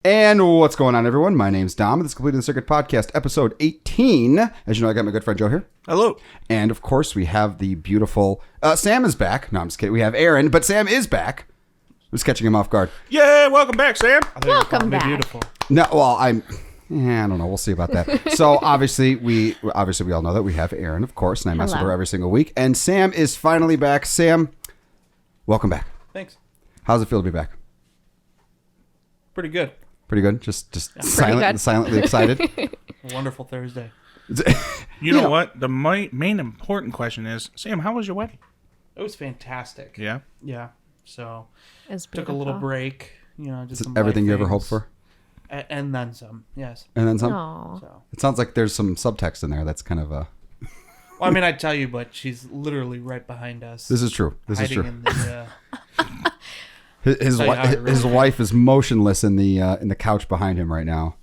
And what's going on, everyone? My name's Dom. This is Completing the Circuit Podcast, episode 18. As you know, I got my good friend Joe here. Hello. And, of course, we have the beautiful... Sam is back. No, I'm just kidding. We have Aaron, but Sam is back. I was catching him off guard. Yeah, welcome back, Sam. Welcome back. Beautiful. No, well, I don't know. We'll see about that. So, obviously, we all know that we have Aaron, of course, and I mess with her every single week. And Sam is finally back. Sam, welcome back. Thanks. How's it feel to be back? Pretty good. Pretty good? Just Pretty good. silently excited? A wonderful Thursday. You know what? The main important question is, Sam, how was your wedding? It was fantastic. Yeah? Yeah. So, took a little break. You know, just everything you ever hoped for? And then some, yes. And then some? Aww. So. It sounds like there's some subtext in there that's kind of a... Well, I mean, I'd tell you, but she's literally right behind us. This is true. This is true. In the, his wife is motionless in the couch behind him right now.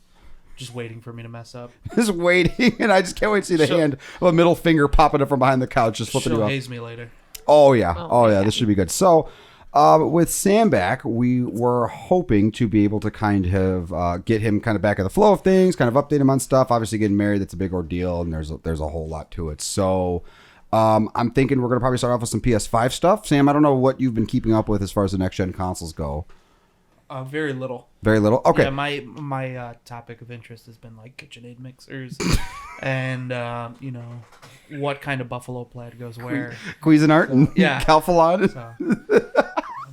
Just waiting for me to mess up. Just waiting, and I just can't wait to see the hand of a middle finger popping up from behind the couch, just flipping you off. She'll haze me later. Oh, yeah. Oh, yeah. This should be good. So, with Sam back, we were hoping to be able to kind of get him kind of back in the flow of things, kind of update him on stuff. Obviously, getting married, that's a big ordeal, and there's a whole lot to it. So, I'm thinking we're going to probably start off with some PS5 stuff. Sam, I don't know what you've been keeping up with as far as the next-gen consoles go. Very little. Very little? Okay. Yeah, my topic of interest has been like KitchenAid mixers and, what kind of buffalo plaid goes where. Cuisinart and yeah. Calphalon. So,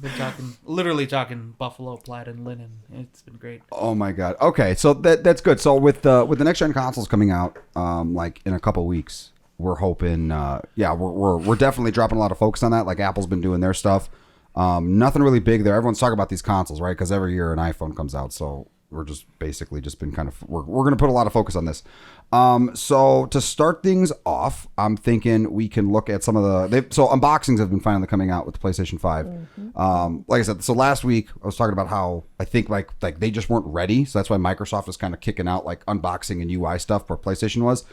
I've been literally talking buffalo plaid and linen. It's been great. Oh my God. Okay, so that's good. So with the next-gen consoles coming out, like in a couple weeks, we're hoping, we're definitely dropping a lot of focus on that. Like Apple's been doing their stuff. Nothing really big there. Everyone's talking about these consoles, right? Because every year an iPhone comes out, so we're just basically just been kind of we're going to put a lot of focus on this. So to start things off, I'm thinking we can look at some of so unboxings have been finally coming out with the PlayStation 5. Mm-hmm. Like I said, so last week I was talking about how I think like they just weren't ready, so that's why Microsoft was kind of kicking out like unboxing and UI stuff where PlayStation was.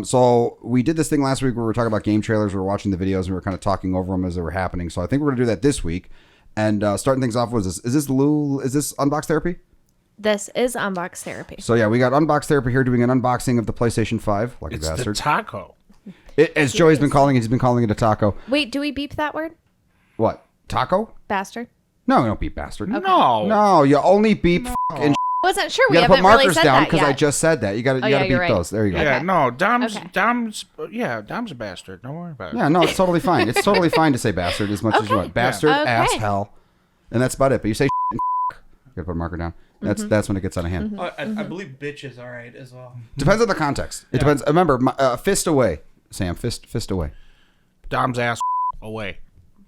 So we did this thing last week where we were talking about game trailers. We were watching the videos and we were kind of talking over them as they were happening. So I think we're going to do that this week. And starting things off with is this Unbox Therapy? This is Unbox Therapy. So yeah, we got Unbox Therapy here doing an unboxing of the PlayStation 5. Like it's a bastard. The taco. As Joey's been calling it, he's been calling it a taco. Wait, do we beep that word? What? Taco? Bastard? No, we don't beep bastard. Okay. No, you only beep and I wasn't sure. you We gotta haven't put markers really said down that because yet. I just said that. You gotta beep you're right. those. There you go. Yeah, Okay. no, Dom's Okay. Dom's a bastard. Don't worry about it. Yeah, no, it's totally fine. It's totally fine to say bastard as much as you want. Bastard, ass, hell, and that's about it. But you say and you gotta put a marker down. That's when it gets out of hand. Mm-hmm. I believe bitch is all right as well. Depends on the context. It depends. Remember, fist away, Sam. Fist away. Dom's ass away.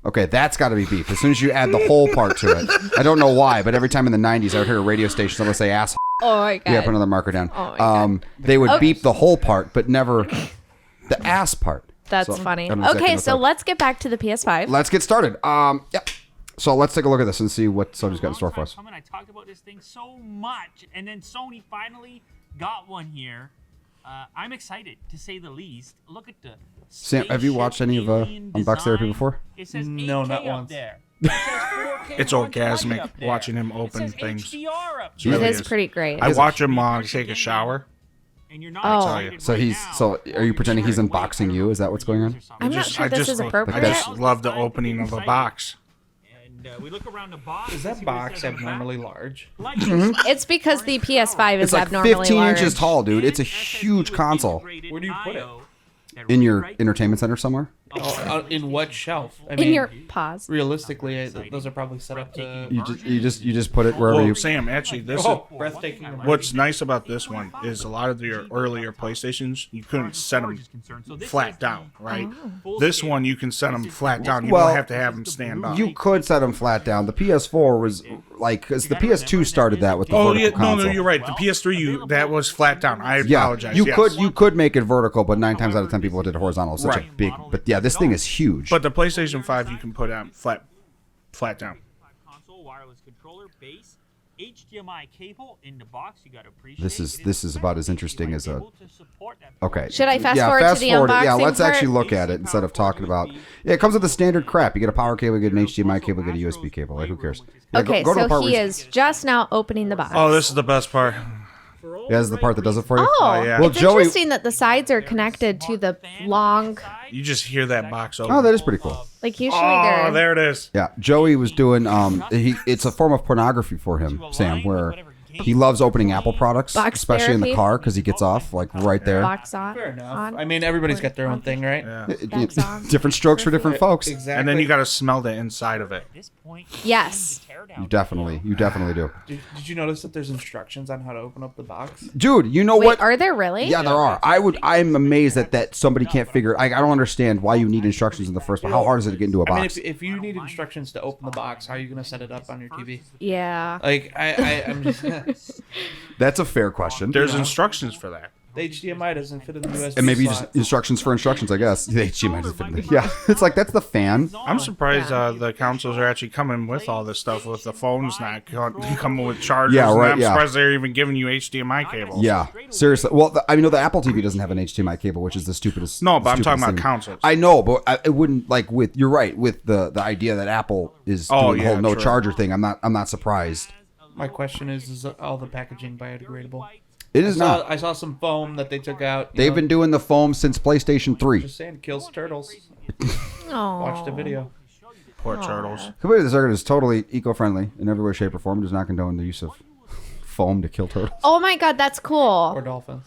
Okay, that's got to be beef. As soon as you add the whole part to it. I don't know why, but every time in the 90s I would hear a radio station someone say ass. Oh my God. Yeah, put another marker down. Oh my God. They would beep the whole part, but never the ass part. That's funny. I don't know exactly Okay, what's so up. let's get back to the PS5. Let's get started. Yep. So let's take a look at this and see what Sony's got in store for us. I talked about this thing so much, and then Sony finally got one here. I'm excited, to say the least. Look at the Sam, have you watched any of Unbox Therapy before? It says No, 8K not up once. there. It says 4K It's 120 orgasmic up there. watching him open it says things. HDR up It there. really It is pretty great. I watch him take a shower. And you're not Oh. excited So right he's now. so are you pretending he's unboxing you? Is that what's going on? I'm not sure this is I appropriate. just love the opening of a box. And we look around the box. Is that box abnormally large? It's because the PS5 is It's like abnormally 15 large. inches tall, dude. It's a huge console. Where do you put it? In your entertainment center somewhere? In what shelf? I In your pause. realistically, those are probably set up to. You just put it wherever Well, you. Sam, actually, this Oh. is Breathtaking. what's nice about this one is a lot of your earlier PlayStations you couldn't set them flat down, right? This one you can set them flat down. You Well, don't have to have them stand up. You could set them flat down. The PS4 was like because the PS2 started that with the Oh vertical yeah, console. no, you're right. The PS3, that was flat down. I Yeah, apologize. you yes. could make it vertical, but 9 times out of 10 people did horizontal. It's such a Right. big, but yeah, this thing is huge. But the PlayStation 5 you can put flat down. Console, wireless controller, base, HDMI cable in the box. You got to appreciate. This is about as interesting as a. Okay. Should I fast forward to the unboxing? Yeah, let's part? actually look at it instead of talking about. Yeah, it comes with the standard crap. You get a power cable, you get an HDMI cable, you get a USB cable. Like, who cares? Yeah, Okay, go to the so part he where is just now opening the box. Oh, this is the best part. Yeah, this is the part that does it for you. Oh, yeah. Well, it's Joey- interesting that the sides are connected to the long. You just hear that box open. Oh, that is pretty cool. Like usually Oh, they're. there it is. Yeah, Joey was doing. It's a form of pornography for him, Sam, where he loves opening Apple products, Box especially in the therapy. car because he gets off like right there. Box on. Fair enough. on. I mean, everybody's got their own thing, right? Yeah. Box on. Different strokes for different folks. Exactly. And then you got to smell the inside of it. Yes. You definitely do. Did you notice that there's instructions on how to open up the box? Dude, you know Wait, what? are there really? Yeah, there are. I'm amazed that somebody can't figure. I don't understand why you need instructions in the first place. How hard is it to get into a I mean, box? if you need instructions to open the box, how are you going to set it up on your TV? Yeah. Like, I'm just... That's a fair question. There's instructions for that. The HDMI doesn't fit in the USB And maybe slot. just instructions for instructions, I guess. The HDMI doesn't fit in the, yeah, it's like that's the fan. I'm surprised the consoles are actually coming with all this stuff, with the phones not coming with chargers. Yeah, right, And I'm yeah. surprised they're even giving you HDMI cables. Yeah, seriously. Well, I know the Apple TV doesn't have an HDMI cable, which is the stupidest. No, but I'm talking stupidest about thing. consoles. I know, but it wouldn't like with. You're right with the idea that Apple is doing the whole no true. charger thing. I'm not surprised. My question is all the packaging biodegradable? It is not. I saw some foam that they took out. They've been doing the foam since PlayStation 3. Just saying, kills turtles. Oh. Watch the video. Poor turtles. Completely, the circuit is totally eco-friendly in every way, shape, or form. It does not condone the use of foam to kill turtles. Oh my God, that's cool. Or dolphins.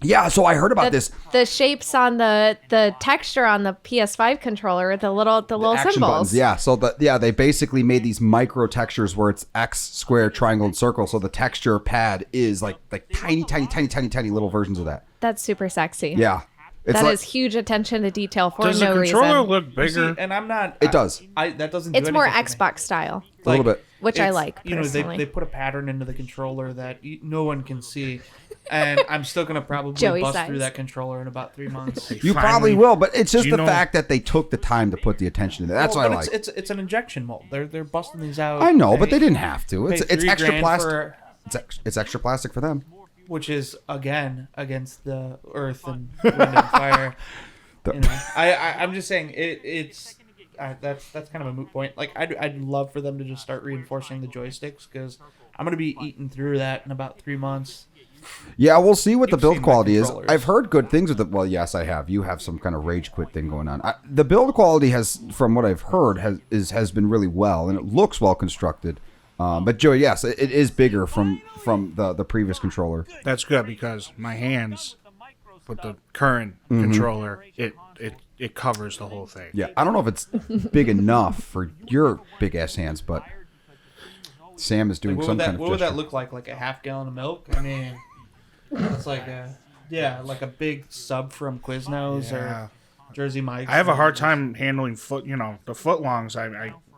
Yeah, so I heard about this. The shapes on the texture on the PS5 controller, the little Action symbols. buttons, yeah. So they basically made these micro textures where it's X, square, triangle, and circle. So the texture pad is like tiny little versions of that. That's super sexy. Yeah, That is huge attention to detail for Does no the controller reason. look bigger? And I'm not. It does. That doesn't. It's do more anything for me. Xbox style, A little bit. which I It's- like personally. they put a pattern into the controller that no one can see, and I'm still gonna probably Joey bust size. through that controller in about 3 months. You probably will, but it's just Do the you know- fact that they took the time to put the attention into that. That's Well, what I but like. It's an injection mold. They're busting these out. I know, but they didn't have to. It's $3 extra grand plastic. for- It's extra plastic for them. which is again against the earth and wind and fire. You know, I'm just saying it's that's kind of a moot point. Like I'd love for them to just start reinforcing the joysticks because I'm gonna be eating through that in about 3 months. Yeah, we'll see what the You've build seen my quality is. controllers. I've heard good things with it. Well, yes, I have. You have some kind of rage quit thing going on. The build quality has, from what I've heard, has been really well, and it looks well constructed. But Joey, yes, it is bigger from the previous controller. That's good because my hands with the current controller, it covers the whole thing. Yeah, I don't know if it's big enough for your big ass hands, but Sam is doing What some would that kind of what would that gesture. look like? Like a half gallon of milk? I mean, it's like like a big sub from Quiznos Yeah. or Jersey Mike's. I have a hard time handling the footlongs.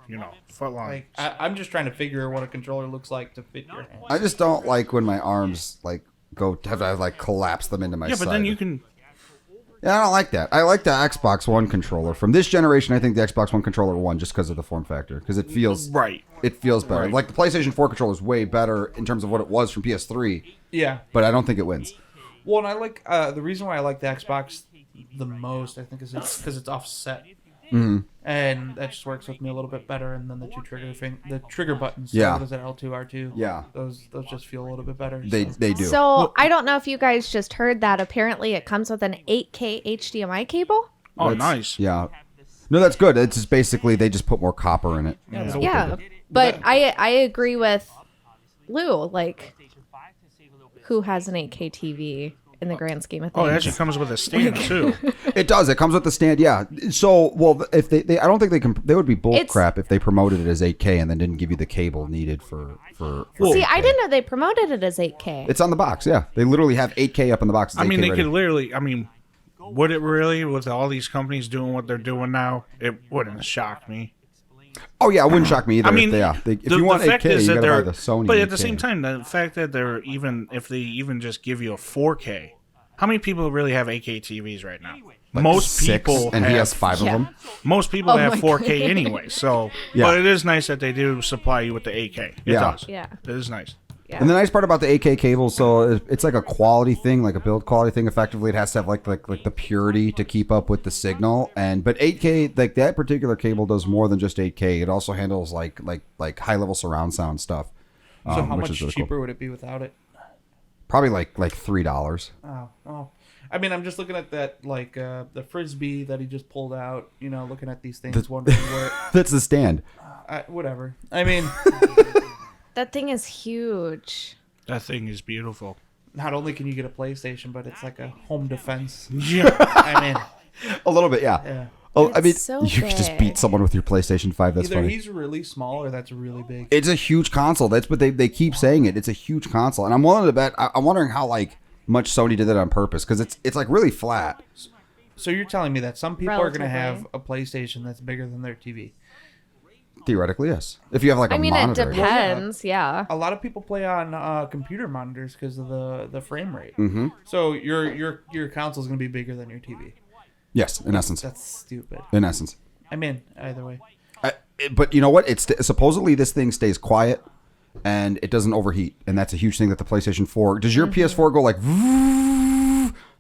Footlongs. Like I'm just trying to figure what a controller looks like to fit your hand. I just don't like when my arms have to collapse them into my Yeah, side. but then you can. Yeah, I don't like that. I like the Xbox One controller from this generation. I think the Xbox One controller won just because of the form factor, because it feels Right. It feels better. Right. Like the PlayStation 4 controller is way better in terms of what it was from PS3, Yeah. but I don't think it wins. Well, and I like the reason why I like the Xbox the most. I think is because it's offset, and that just works with me a little bit better. And then the the trigger buttons. Yeah. What is it? L2, R2. Yeah. Those just feel a little bit better. They do. So I don't know if you guys just heard that. Apparently, it comes with an 8K HDMI cable. Oh, That's- nice. Yeah. No, that's good. It's just basically they just put more copper in it. Yeah, but I agree with Lou. Like, who has an 8K TV in the grand scheme of things? Oh, it actually comes with a stand too. It does. It comes with the stand. Yeah. So, well, if they I don't think they would be bull It's- crap if they promoted it as 8K and then didn't give you the cable needed for See, 8K. I didn't know they promoted it as 8K. It's on the box. Yeah, they literally have 8K up in the box. It's I mean, 8K they ready. could literally. I mean, would it really, with all these companies doing what they're doing now? It wouldn't shock me. Oh yeah, it wouldn't shock me either. I mean, if you want 8K, you gotta buy the Sony. But at the 8K. same time, the fact that if they even just give you a 4K, How many people really have 8K TVs right now? Like most 6, people and have, he has 5 of them. Most people have my 4K anyway. So, Yeah. but it is nice that they do supply you with the 8K. It does. Yeah. It is nice. Yeah. And the nice part about the 8K cable, so it's like a quality thing, like a build quality thing. Effectively, it has to have like the purity to keep up with the signal. But 8K, like that particular cable, does more than just 8K. It also handles like high level surround sound stuff. So how which much is really cheaper cool. would it be without it? Probably like $3. Oh. I mean, I'm just looking at that, like the frisbee that he just pulled out. You know, looking at these things, wondering where. That's the stand. Whatever. I mean, That thing is huge. that thing is beautiful. Not only can you get a PlayStation, but it's like a home defense. Yeah. I mean, A little bit, yeah. yeah. Oh, I mean, It's so you could just big. beat someone with your PlayStation 5. That's Either funny. he's really small or that's really big. It's a huge console. That's what they keep saying it. It's a huge console, and I'm willing to bet. I'm wondering how much Sony did that on purpose, because it's like really flat. So you're telling me that some people are going to Relatively. have a PlayStation that's bigger than their TV? Theoretically, yes. If you have like a I mean, monitor. it depends. Yeah. A lot of people play on computer monitors because of the frame rate. Mm-hmm. So your console is going to be bigger than your TV. Yes, in essence. That's stupid. In essence. I'm in either way. But you know what? It's supposedly this thing stays quiet and it doesn't overheat, and that's a huge thing that the PlayStation 4. Does your PS4 go like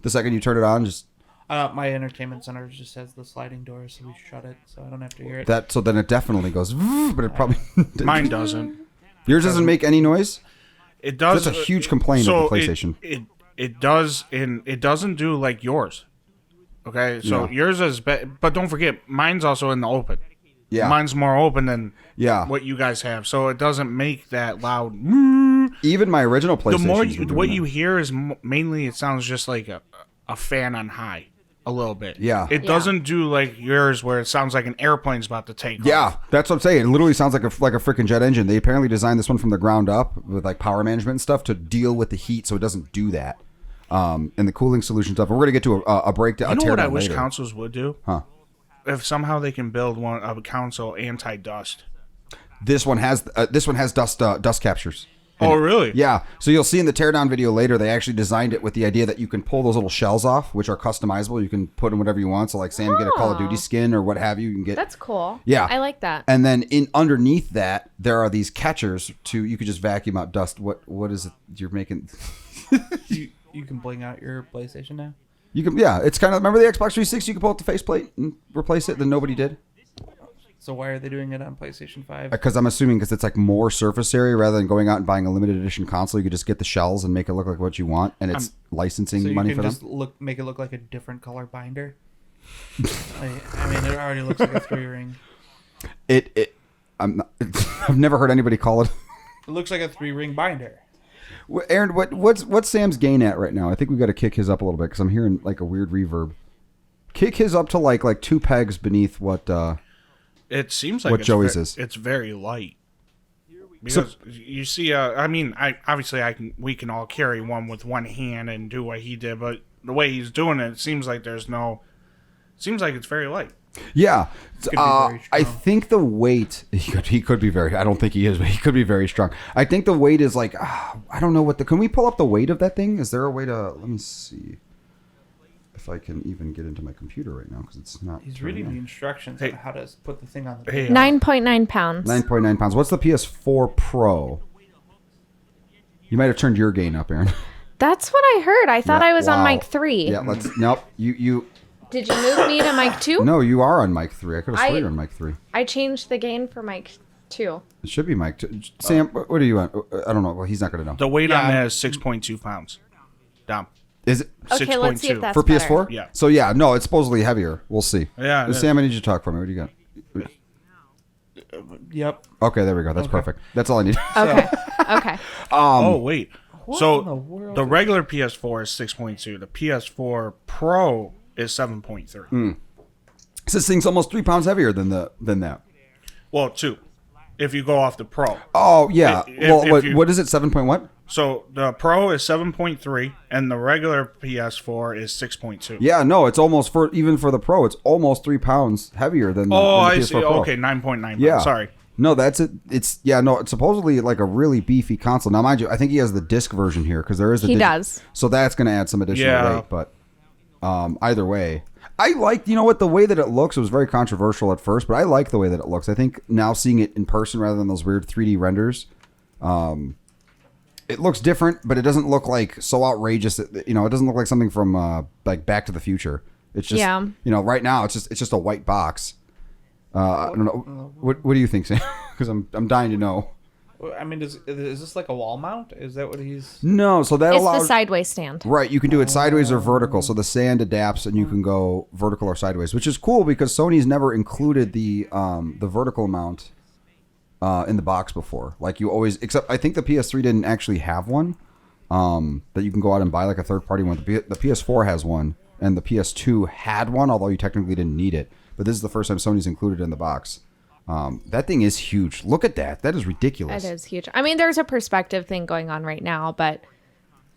the second you turn it on? Just My entertainment center just has the sliding door, so we shut it, so I don't have to hear it. that? So then it definitely goes, but it probably Mine doesn't. Yours doesn't make any noise. It does. That's a huge complaint of the PlayStation. It does, and it doesn't do like yours. Okay, so Yeah. yours is, but don't forget, mine's also in the open. Yeah. Mine's more open than Yeah. what you guys have, so it doesn't make that loud. Even my original PlayStation. The more what you hear is mainly it sounds just like a fan on high, a little bit. Yeah. It doesn't do like yours where it sounds like an airplane's about to take off. Yeah, that's what I'm saying. It literally sounds like a freaking jet engine. They apparently designed this one from the ground up with like power management and stuff to deal with the heat, so it doesn't do that. And the cooling solution stuff. We're gonna get to a breakdown. You know a what I teardown wish later. consoles would do? Huh? If somehow they can build a console anti-dust. This one has dust captures. Oh, really? Yeah. So you'll see in the teardown video later, they actually designed it with the idea that you can pull those little shells off, which are customizable. You can put in whatever you want. So like, Sam, get a Call of Duty skin or what have you. You can get. That's cool. Yeah. I like that. And then underneath that, there are these catchers you could just vacuum out dust. What is it you're making? You can bling out your PlayStation now? You can, yeah. It's kind of, remember the Xbox 360? You could pull out the faceplate and replace it. Then nobody did. So why are they doing it on PlayStation 5? Because I'm assuming because it's like more surface area rather than going out and buying a limited edition console. You could just get the shells and make it look like what you want, and it's licensing So you money can for them. just make it look like a different color binder? I mean, it already looks like a 3-ring. I'm not, I've never heard anybody call it. It looks like a 3-ring binder. Aaron, what's Sam's gain at right now? I think we got to kick his up a little bit because I'm hearing like a weird reverb. Kick his up to like 2 pegs beneath what. It seems like What Joey's is. It's very light. Because you see, I mean, we can all carry one with one hand and do what he did, but the way he's doing it, it seems like seems like it's very light. Yeah, be very I strong. think the weight he could be very. I don't think he is, but he could be very strong. I think the weight is like I don't know what the. Can we pull up the weight of that thing? Is there a way to? Let me see if I can even get into my computer right now because it's not. He's reading the instructions Hey. on how to put the thing on the Hey, 9.9 pounds. 9.9 pounds. What's the PS4 Pro? You might have turned your gain up, Aaron. That's what I heard. I thought Yeah, I was on wow. mic 3. Yeah, let's. Nope. You. Did you move me to mic 2? No, you are on mic 3. I could have sworn I- you're on mic 3. I changed the gain for mic 2. It should be mic 2. Sam, what are you on? I don't know. Well, he's not going to know. The weight Yeah. on that is 6.2 pounds. Dom. Is it Okay, let's see if 6.2. that's for PS4? Yeah. So yeah, no, it's supposedly heavier. We'll see. Yeah, it is. Sam, I need you to talk for me. What do you got? Yep. Okay, there we go. That's perfect. That's all I need. Okay. Okay. Oh wait. in the So world the regular PS4 is 6.2. The PS4 Pro is 7.3. This thing's almost 3 pounds heavier than that. Well, 2. If you go off the Pro. Oh yeah. If you- What is it? 7 point what? So the Pro is 7.3 and the regular PS4 is 6.2. Yeah, no, it's almost even for the Pro, it's almost 3 pounds heavier than the, Oh, than the I PS4 see. Pro. Okay, 9.9. Yeah. Sorry. No, that's it. It's supposedly like a really beefy console. Now, mind you, I think he has the disc version here because there is He does. So that's going to add some additional weight. But either way, I like the way that it looks. It was very controversial at first, but I like the way that it looks. I think now seeing it in person rather than those weird 3D renders, it looks different, but it doesn't look like so outrageous. It doesn't look like something from like Back to the Future. It's just right now it's just a white box. I don't know. What do you think, Sam? Because I'm dying to know. I mean, is this like a wall mount? Is that what he's? No, so that allows the sideways stand. Right, you can do it sideways or vertical. So the stand adapts, and you can go vertical or sideways, which is cool because Sony's never included the vertical mount in the box before. Like you always, except I think the PS3 didn't actually have one that you can go out and buy like a third party one. The PS4 has one, and the PS2 had one, although you technically didn't need it. But this is the first time Sony's included it in the box. That thing is huge. Look at that. That is ridiculous. It is huge. I mean, there's a perspective thing going on right now, but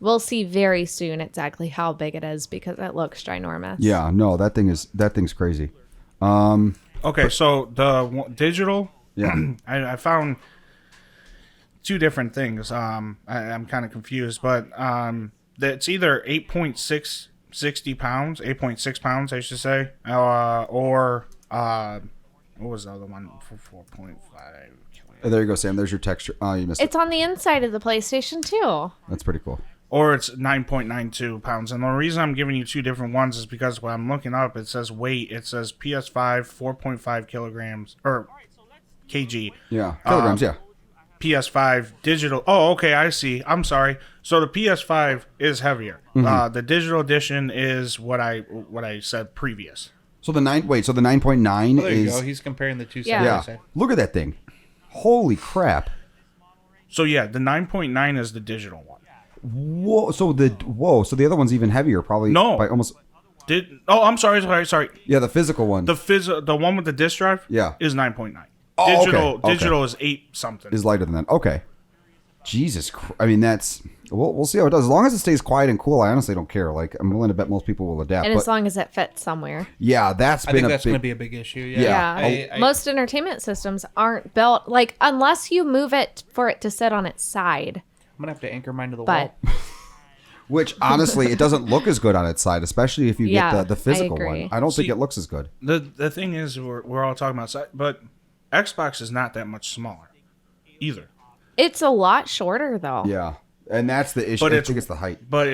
we'll see very soon exactly how big it is because it looks ginormous. Yeah, no, that thing's crazy. Okay, so the digital. Yeah, I found two different things. I'm kind of confused, but it's either 8.6 pounds, I should say, or what was the other one? 4.5. There you go, Sam. There's your texture. Oh, you missed it. It's on the inside of the PlayStation too. That's pretty cool. Or it's 9.92 pounds. And the reason I'm giving you two different ones is because when I'm looking up, it says weight. It says PS5 4.5 kilograms or kg. Yeah, kilograms. Yeah. PS5 digital. Oh, okay, I see. I'm sorry. So the PS5 is heavier. Mm-hmm. The digital edition is what I said previous. So the 9.9 there you is. go. He's comparing the two sides. Yeah. Look at that thing. Holy crap. So yeah, the 9.9 is the digital one. Whoa. So the other one's even heavier, probably. No. By almost. I'm sorry. Yeah, the physical one. The one with the disc drive. Yeah. Is 9.9. Oh, digital okay. Digital is 8 something. Is lighter than that. Okay. Jesus Christ. I mean, that's. We'll see how it does. As long as it stays quiet and cool, I honestly don't care. Like, I'm willing to bet most people will adapt. And as long as it fits somewhere. Yeah, I think that's going to be a big issue. Yeah. Most entertainment systems aren't built, like, unless you move it for it to sit on its side. I'm going to have to anchor mine to the wall. Which, honestly, it doesn't look as good on its side, especially if you get the physical I one. I don't think it looks as good. The thing is, we're all talking about side, but Xbox is not that much smaller either. It's a lot shorter, though. Yeah. And that's the issue. I think it's the height. But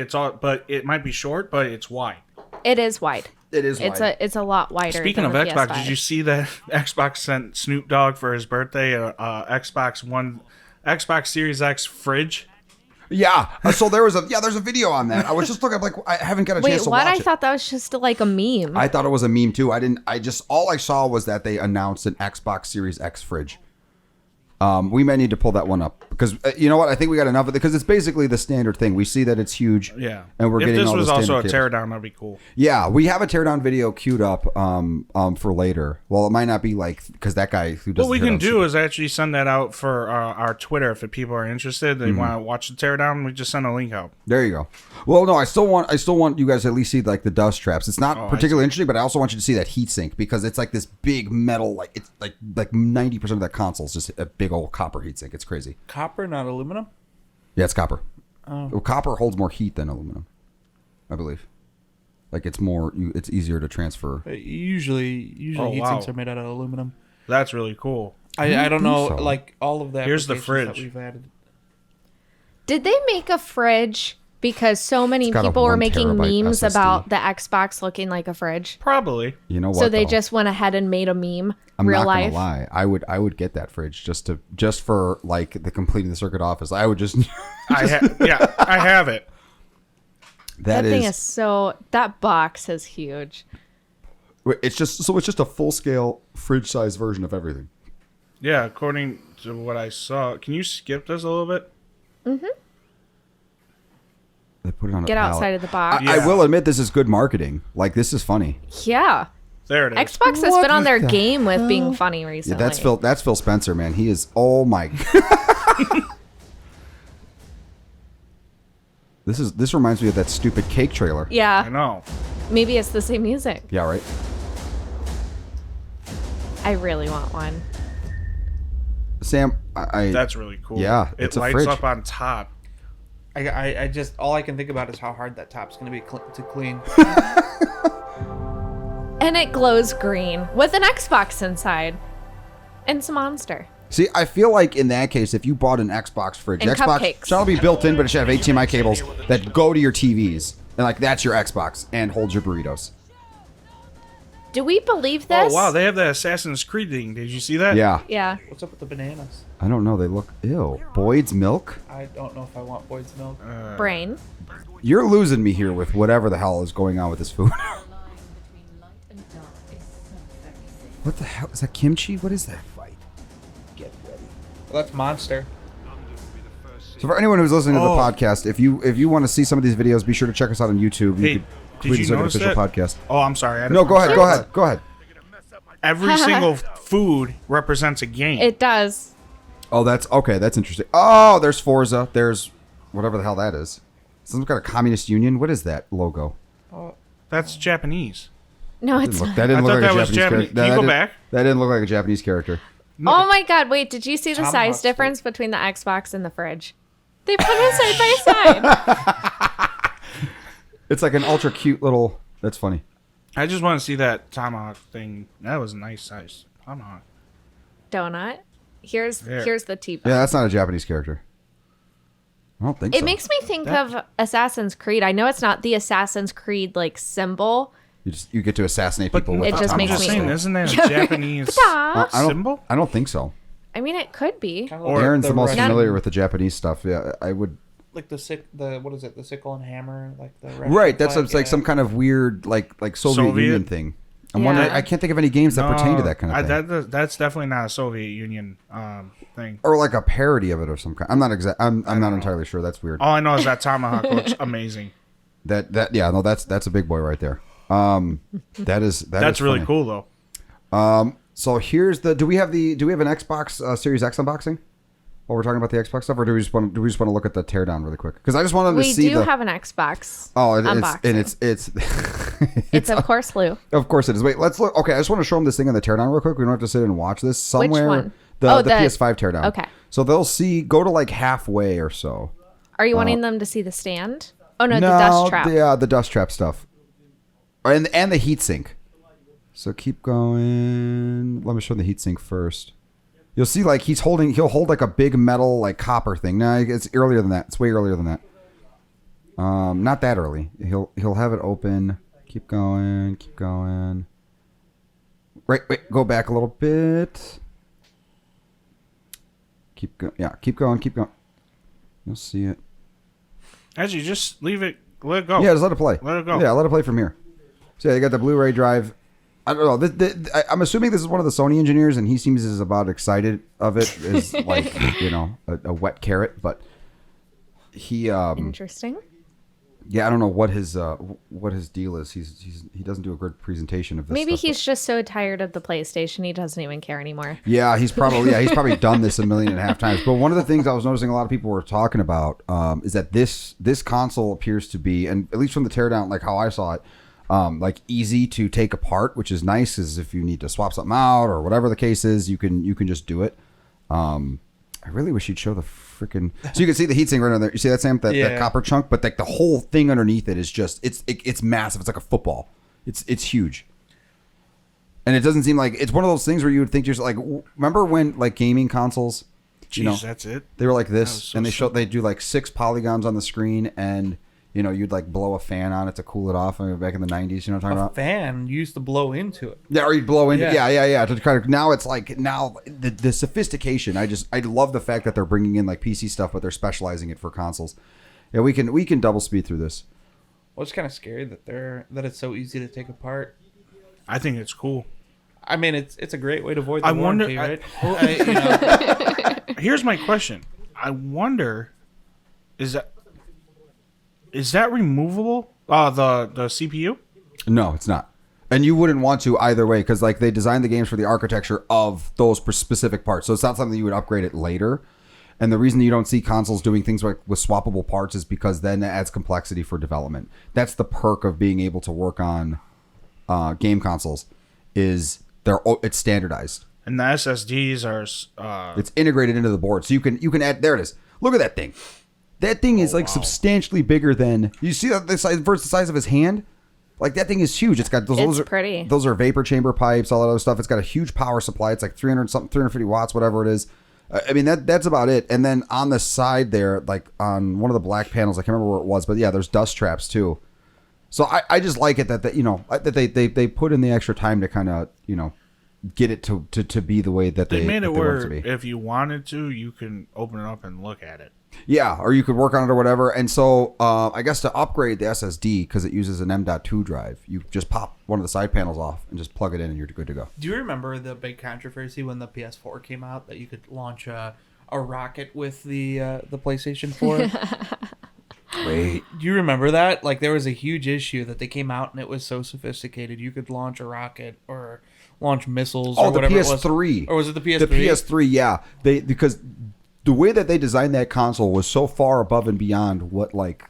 it might be short, but it's wide. It is wide. It is wide. It's a lot wider. Speaking of than Xbox, PS5. did you see that Xbox sent Snoop Dogg for his birthday Xbox Series X fridge? Yeah. So there's a video on that. I was just looking up, like, I haven't got a chance to watch it. I thought that was just like a meme. I thought it was a meme too. All I saw was that they announced an Xbox Series X fridge. We may need to pull that one up because you know what? I think we got enough of it because it's basically the standard thing. We see that it's huge. Yeah. And we're getting all the standard If this was also a cables. teardown, that'd be cool. Yeah, we have a teardown video queued up for later. Well, it might not be like because that guy who does. What we can do is actually send that out for our Twitter if people are interested. They want to watch the teardown. We just send a link out. There you go. Well, no, I still want you guys to at least see like the dust traps. It's not particularly interesting, but I also want you to see that heatsink because it's like this big metal, like it's like 90% of that console is just a big old copper heatsink. It's crazy. Copper, not aluminum? Yeah, it's copper. Oh. Well, copper holds more heat than aluminum, I believe. Like it's easier to transfer. Usually heatsinks are made out of aluminum. That's really cool. I don't know, so. like all of that. Here's the fridge. That we've added. Did they make a fridge because so many got a people were 1 making terabyte memes SSD. about the Xbox looking like a fridge? Probably. You know what? So they though? just went ahead and made a meme. I'm real not life. gonna lie. I would get that fridge just for like the completing the circuit office. I would just. I have it. That thing is so. That box is huge. It's just a full scale fridge size version of everything. Yeah, according to what I saw. Can you skip this a little bit? Mm-hmm. They put it on. Get outside of the box. I will admit this is good marketing. Like this is funny. Yeah. There it is. Xbox has been on their game with being funny recently. Yeah, that's Phil Spencer, man. He is. Oh my. This reminds me of that stupid cake trailer. I Yeah. know. Maybe it's the same music. Yeah, right. I really want one. Sam, that's really cool. Yeah, it lights up on top. I just all I can think about is how hard that top's gonna be to clean. And it glows green with an Xbox inside and some Monster. See, I feel like in that case, if you bought an Xbox fridge, And Xbox cupcakes. should all be built in, but it should have HDMI cables that go to your TVs, and like that's your Xbox and holds your burritos. Do we believe this? Oh wow, they have the Assassin's Creed thing. Did you see that? Yeah. Yeah. What's up with the bananas? I don't know. They look ew. Boyd's milk. I don't know if I want Boyd's milk. Brain. You're losing me here with whatever the hell is going on with this food. What the hell is that? Kimchi? What is that? Well, that's Monster. So for anyone who's listening to the podcast, if you want to see some of these videos, be sure to check us out on YouTube. Hey, could did tweet you us at notice official that? podcast. Oh, I'm sorry. No, go ahead. Go ahead. Every single food represents a game. It does. Oh, that's okay. That's interesting. Oh, there's Forza. There's whatever the hell that is. Some kind of communist union. What is that logo? That's Japanese. No, it's That not. didn't I look thought like a that was Japanese Japanese. character. Can you go back? That didn't look like a Japanese character. Oh my god, wait, did you see the Tomahawk size steak. difference between the Xbox and the fridge? They put them side by side. It's like an ultra cute little. That's funny. I just want to see that tomahawk thing. That was a nice size tomahawk. Donut. Here's the T-bone. Yeah, that's not a Japanese character. I don't think so. It makes me think of Assassin's Creed. I know it's not the Assassin's Creed like symbol. You get to assassinate people with it just a makes I'm just me- saying, isn't that a Japanese Ta-ta. symbol? I don't think so. I mean, it could be. Kinda like Aaron's the most Russian- familiar with the Japanese stuff. Yeah, I would. Like what is it? The sickle and hammer, like the Russian Right, that's flag, it's like some kind of weird like Soviet Union thing. I'm wondering. Yeah. I can't think of any games that pertain to that kind of thing, That's definitely not a Soviet Union thing. or like a parody of it or some kind. I'm not entirely sure. That's weird. All I know is that tomahawk looks amazing. Yeah, no, that's a big boy right there. That's That's really funny. cool though. So here's the. Do we have an Xbox Series X unboxing? While we're talking about the Xbox stuff, or do we just want to look at the teardown really quick? Because I just wanted to We see do have an Xbox. it's It's of course Lou. of course it is. Wait, let's look. Okay, I just want to show them this thing on the teardown real quick. We don't have to sit and watch this somewhere. one? The Oh, the PS5 teardown. Okay. So they'll go to like halfway or so. Are you wanting them to see the stand? Oh no, the dust trap. The dust trap stuff, and the heat sink. So keep going. Let me show the heat sink first. You'll see like he'll hold like a big metal like copper thing. No, it's earlier than that. It's way earlier than that. Not that early. He'll have it open. Keep going. Keep going. Wait. Go back a little bit. Keep going. Yeah. Keep going. Keep going. You'll see it. Actually, just leave it. Let it go. Yeah, just let it play. Let it go. Yeah, let it play from here. So yeah, you got the Blu-ray drive. I don't know. I'm assuming this is one of the Sony engineers, and he seems as about excited of it as like a wet carrot. But he Interesting. yeah, I don't know what his deal is. He doesn't do a good presentation of this. Maybe stuff, he's just so tired of the PlayStation he doesn't even care anymore. Yeah, he's probably done this 1.5 million times. But one of the things I was noticing a lot of people were talking about is that this console appears to be, and at least from the teardown, like how I saw it, like easy to take apart, which is nice. Is if you need to swap something out or whatever the case is, you can just do it. I really wish you'd show the freaking, so you can see the heatsink right on there. You see that, Sam? That copper chunk, but like the whole thing underneath it is just it's massive. It's like a football. It's huge. And it doesn't seem like it's one of those things where you would think you're like, remember when like gaming consoles, Jeez, that's it. they were like this, so and they do like 6 polygons on the screen, and you'd like blow a fan on it to cool it off. Back in the 90s, you know what I'm talking about? Fan used to blow into it. Yeah, or you'd blow into Yeah. yeah. To kind of now it's like the sophistication. I love the fact that they're bringing in like PC stuff, but they're specializing it for consoles. Yeah, we can double speed through this. Well, it's kind of scary that it's so easy to take apart. I think it's cool. I mean, it's a great way to avoid the I wonder- warranty, right? Here's my question. I wonder, is that removable? The CPU? No, it's not. And you wouldn't want to either way, because like they designed the games for the architecture of those specific parts. So it's not something you would upgrade it later. And the reason you don't see consoles doing things like with swappable parts is because then it adds complexity for development. That's the perk of being able to work on game consoles, is it's standardized. And the SSDs are it's integrated into the board, so you can add. There it is. Look at that thing. That thing is substantially bigger than you see. The size versus the size of his hand. Like that thing is huge. It's got those. Pretty. Those are vapor chamber pipes, all that other stuff. It's got a huge power supply. It's like 350 watts, whatever it is. I mean that's about it. And then on the side there, like on one of the black panels, I can't remember where it was, but yeah, there's dust traps too. So I just like it that they put in the extra time to kind of get it to be the way that they made it where if you wanted to, you can open it up and look at it. Yeah, or you could work on it or whatever. And so I guess to upgrade the SSD, because it uses an M.2 drive, you just pop one of the side panels off and just plug it in and you're good to go. Do you remember the big controversy when the PS4 came out that you could launch a rocket with the PlayStation 4? Wait. Do you remember that? Like there was a huge issue that they came out and it was so sophisticated. You could launch a rocket or launch missils or whatever the PS3. it was. Or was it the PS3? The PS3, yeah. Because the way that they designed that console was so far above and beyond what like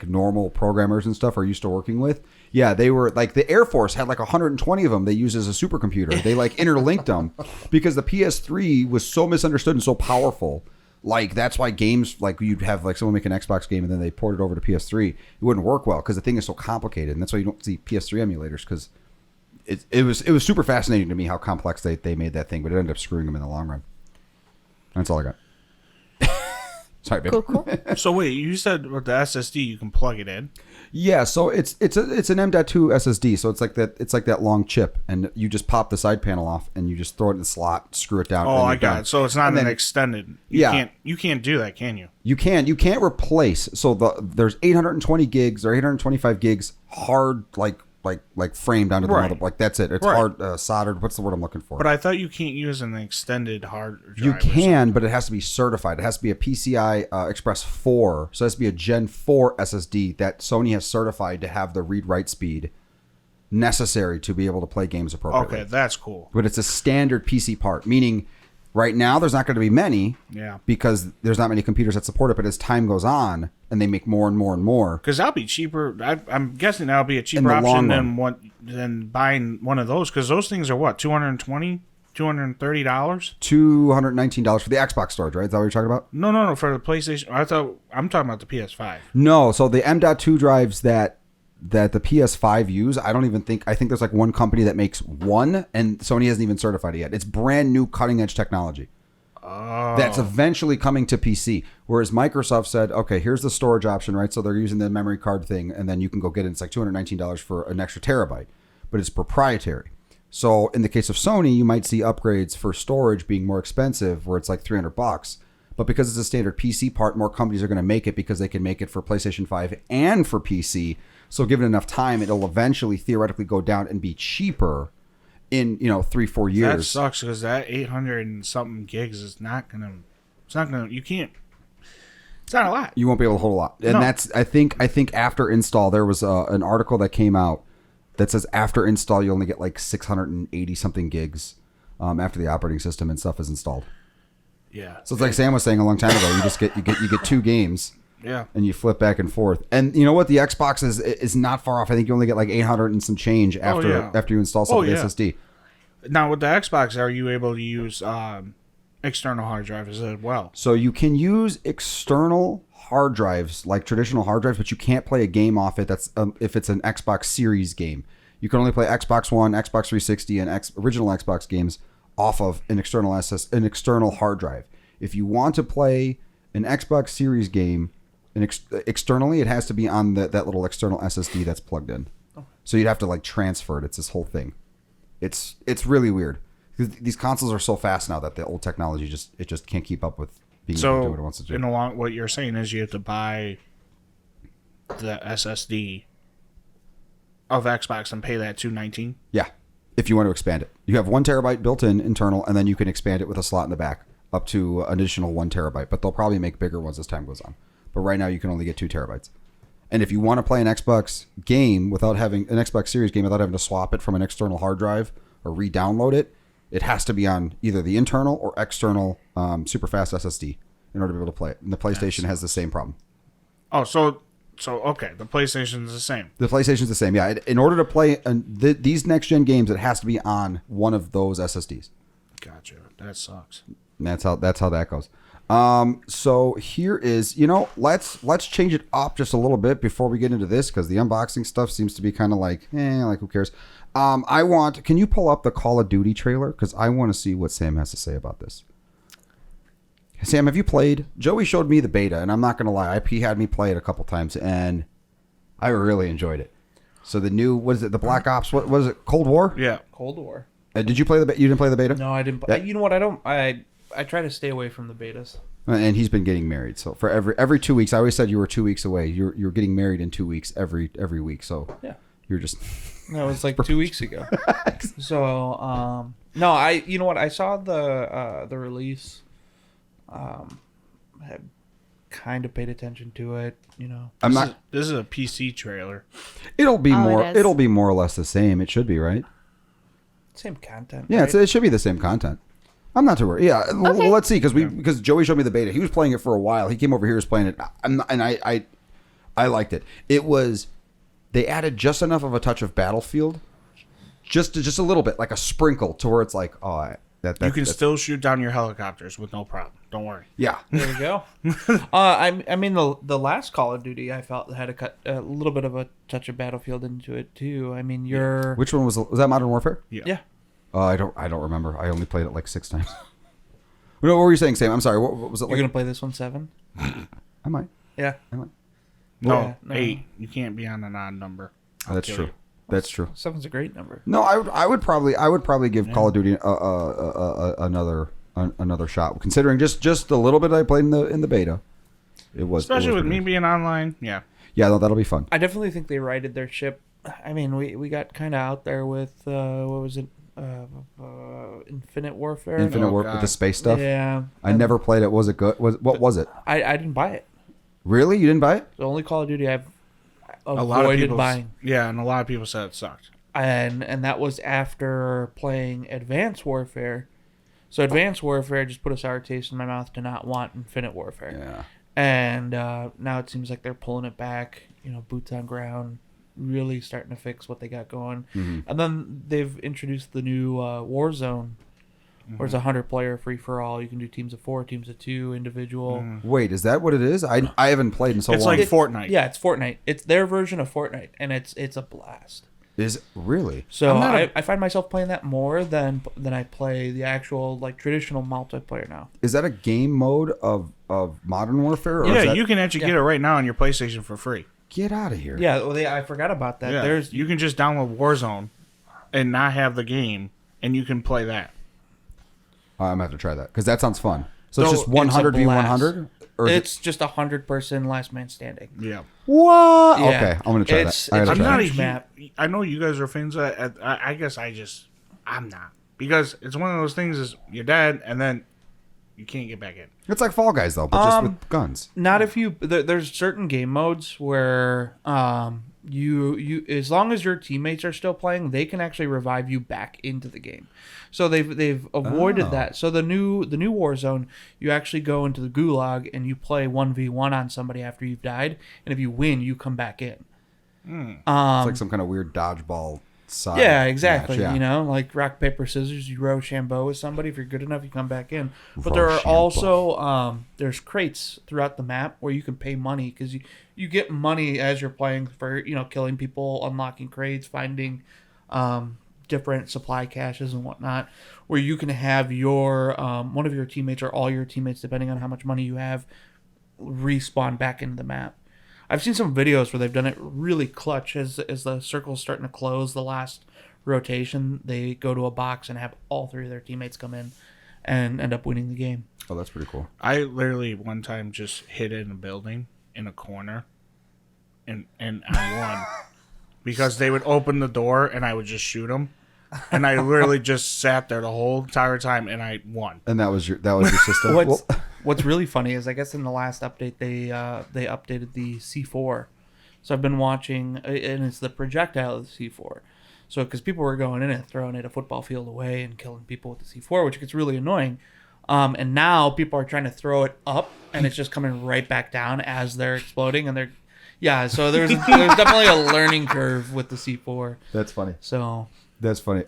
normal programmers and stuff are used to working with. Yeah, they were like the Air Force had like 120 of them they used as a supercomputer. They like interlinked them because the PS3 was so misunderstood and so powerful. Like that's why games like you'd have like someone make an Xbox game and then they port it over to PS3. It wouldn't work well because the thing is so complicated, and that's why you don't see PS3 emulators because it was super fascinating to me how complex they made that thing, but it ended up screwing them in the long run. That's all I got. Sorry, babe. Cool. So wait, you said with the SSD you can plug it in? Yeah, so it's an M.2 SSD, so it's like that long chip, and you just pop the side panel off, and you just throw it in the slot, screw it down. Oh, I got it. So it's not an extended. You can't do that, can you? You can't replace. So there's 820 gigs or 825 gigs hard like framed onto the mother. Like that's it. It's hard soldered. What's the word I'm looking for? But I thought you can't use an extended hard drive. You can, but it has to be certified. It has to be a PCI Express 4. So it has to be a Gen 4 SSD that Sony has certified to have the read-write speed necessary to be able to play games appropriately. Okay, that's cool. But it's a standard PC part, meaning right now there's not going to be many because there's not many computers that support it. But as time goes on and they make more and more and more. Because that'll be cheaper. I'm guessing that'll be a cheaper option than buying one of those. Because those things are what, $220, $230? $219 for the Xbox storage, right? Is that what you're talking about? No, for the PlayStation. I'm talking about the PS5. No, so the M.2 drives that the PS5 use, I think there's like one company that makes one, and Sony hasn't even certified it yet. It's brand new cutting edge technology. Oh. That's eventually coming to PC. Whereas Microsoft said, okay, here's the storage option, right? So they're using the memory card thing, and then you can go get it. It's like $219 for an extra terabyte, but it's proprietary. So in the case of Sony, you might see upgrades for storage being more expensive, where it's like $300. But because it's a standard PC part, more companies are going to make it because they can make it for PlayStation 5 and for PC. So given enough time, it'll eventually theoretically go down and be cheaper in 3-4 years. That sucks because that 800 and something gigs is not gonna. You can't. It's not a lot. You won't be able to hold a lot, and that's I think after install there was an article that came out that says after install you only get like 680 something gigs after the operating system and stuff is installed. Yeah. So it's like Sam was saying a long time ago. You just get 2 games. Yeah. And you flip back and forth. And you know what? The Xbox is not far off. I think you only get like 800 and some change after you install some of the SSD. Now with the Xbox, are you able to use external hard drives as well? So you can use external hard drives like traditional hard drives, but you can't play a game off it. That's if it's an Xbox Series game. You can only play Xbox One, Xbox 360, and original Xbox games off of an external hard drive. If you want to play an Xbox Series game externally, it has to be on that little external SSD that's plugged in. Okay. So you'd have to like transfer it. It's this whole thing. It's really weird. These consoles are so fast now that the old technology just can't keep up with being able to do what it wants to do. What you're saying is you have to buy the SSD of Xbox and pay that $219? Yeah, if you want to expand it. You have 1 terabyte built in internal, and then you can expand it with a slot in the back up to an additional 1 terabyte. But they'll probably make bigger ones as time goes on. But right now you can only get 2 terabytes. And if you want to play an Xbox game without having an Xbox Series game without having to swap it from an external hard drive or re-download it, it has to be on either the internal or external super fast SSD in order to be able to play it. And the PlayStation has the same problem. Oh, so okay, the PlayStation's the same. The PlayStation's the same, yeah. In order to play these next gen games, it has to be on one of those SSDs. Gotcha. That sucks. That's how that goes. So here is, let's change it up just a little bit before we get into this, because the unboxing stuff seems to be kind of like who cares? Can you pull up the Call of Duty trailer? Because I want to see what Sam has to say about this. Sam, have you played? Joey showed me the beta, and I'm not going to lie. He had me play it a couple times, and I really enjoyed it. So the new, what is it, the Black Ops, what was it, Cold War? Yeah. Cold War. Did you play you didn't play the beta? No, I didn't. You know what? I try to stay away from the betas. And he's been getting married. So for every 2 weeks, I always said you were 2 weeks away. You're getting married in 2 weeks every week. So yeah, you're just. That was like 2 weeks ago. So no, you know what? I saw the release. Had kind of paid attention to it. This is a PC trailer. It'll be It'll be more or less the same. It should be, right? Same content. Yeah, right? it should be the same content. I'm not too worried. Yeah, okay. Well, let's see, because Joey showed me the beta. He was playing it for a while. He came over here, was playing it, and I liked it. It was, they added just enough of a touch of Battlefield, just a little bit, like a sprinkle, to where it's like, you can still shoot down your helicopters with no problem. Don't worry. Yeah, there we go. I mean the last Call of Duty I felt had a little bit of a touch of Battlefield into it too. I mean, which one was that? Modern Warfare? Yeah. I don't remember. I only played it like 6 times. No, what were you saying, Sam? I'm sorry. What was it like? You're gonna play this one 7? I might. Yeah. I might. No, 8. You can't be on an odd number. That's true. That's true. 7's a great number. No, I would probably give Call of Duty another shot. Considering just a little bit I played in the beta, especially with me being online. Yeah. Yeah, no, that'll be fun. I definitely think they righted their ship. I mean, we got kind of out there with what was it? Infinite Warfare. Infinite Warfare with the space stuff. Yeah. I never played it. Was it good? What was it? I didn't buy it. Really? You didn't buy it? The only Call of Duty I've avoided a lot of people buying. Yeah, and a lot of people said it sucked. And that was after playing Advanced Warfare. So Advanced Warfare just put a sour taste in my mouth to not want Infinite Warfare. Yeah. And now it seems like they're pulling it back. Boots on ground, really starting to fix what they got going. Mm-hmm. And then they've introduced the new Warzone, where it's 100-player free-for-all. You can do teams of 4, teams of 2, individual. Wait, is that what it is? I haven't played in so long. It's like Fortnite. Yeah, it's Fortnite. It's their version of Fortnite, and it's a blast. Is it really? So I find myself playing that more than I play the actual traditional multiplayer now. Is that a game mode of Modern Warfare? Or you can actually get it right now on your PlayStation for free. Get out of here. Yeah, well, I forgot about that. Yeah. You can just download Warzone and not have the game, and you can play that. I'm gonna have to try that because that sounds fun. So it's just 100 v 100, or it's just 100-person last man standing. Yeah. What? Yeah. Okay, I'm gonna try that. I'm not a huge map. I know you guys are fans of that. I guess I'm not, because it's one of those things is you're dead and then you can't get back in. It's like Fall Guys though, but just with guns. Not if you. There's certain game modes where you as long as your teammates are still playing, they can actually revive you back into the game. So they've avoided that. So the new Warzone, you actually go into the gulag and you play 1v1 on somebody after you've died, and if you win, you come back in. It's like some kind of weird dodgeball side. Yeah, exactly. Match, yeah. Like rock paper scissors. You Rochambeau with somebody. If you're good enough, you come back in. But there are also there's crates throughout the map where you can pay money because you get money as you're playing for killing people, unlocking crates, finding different supply caches and whatnot, where you can have your one of your teammates or all your teammates, depending on how much money you have, respawn back into the map. I've seen some videos where they've done it really clutch as the circle's starting to close the last rotation. They go to a box and have all 3 of their teammates come in and end up winning the game. Oh, that's pretty cool. I literally one time just hid in a building in a corner and I won because they would open the door and I would just shoot them. And I literally just sat there the whole entire time, and I won. And that was your system. What's really funny is I guess in the last update they updated the C4, so I've been watching, and it's the projectile of the C4. So because people were going in and throwing it a football field away and killing people with the C4, which gets really annoying. And now people are trying to throw it up, and it's just coming right back down as they're exploding, and they're So there's definitely a learning curve with the C4. That's funny. So. That's funny.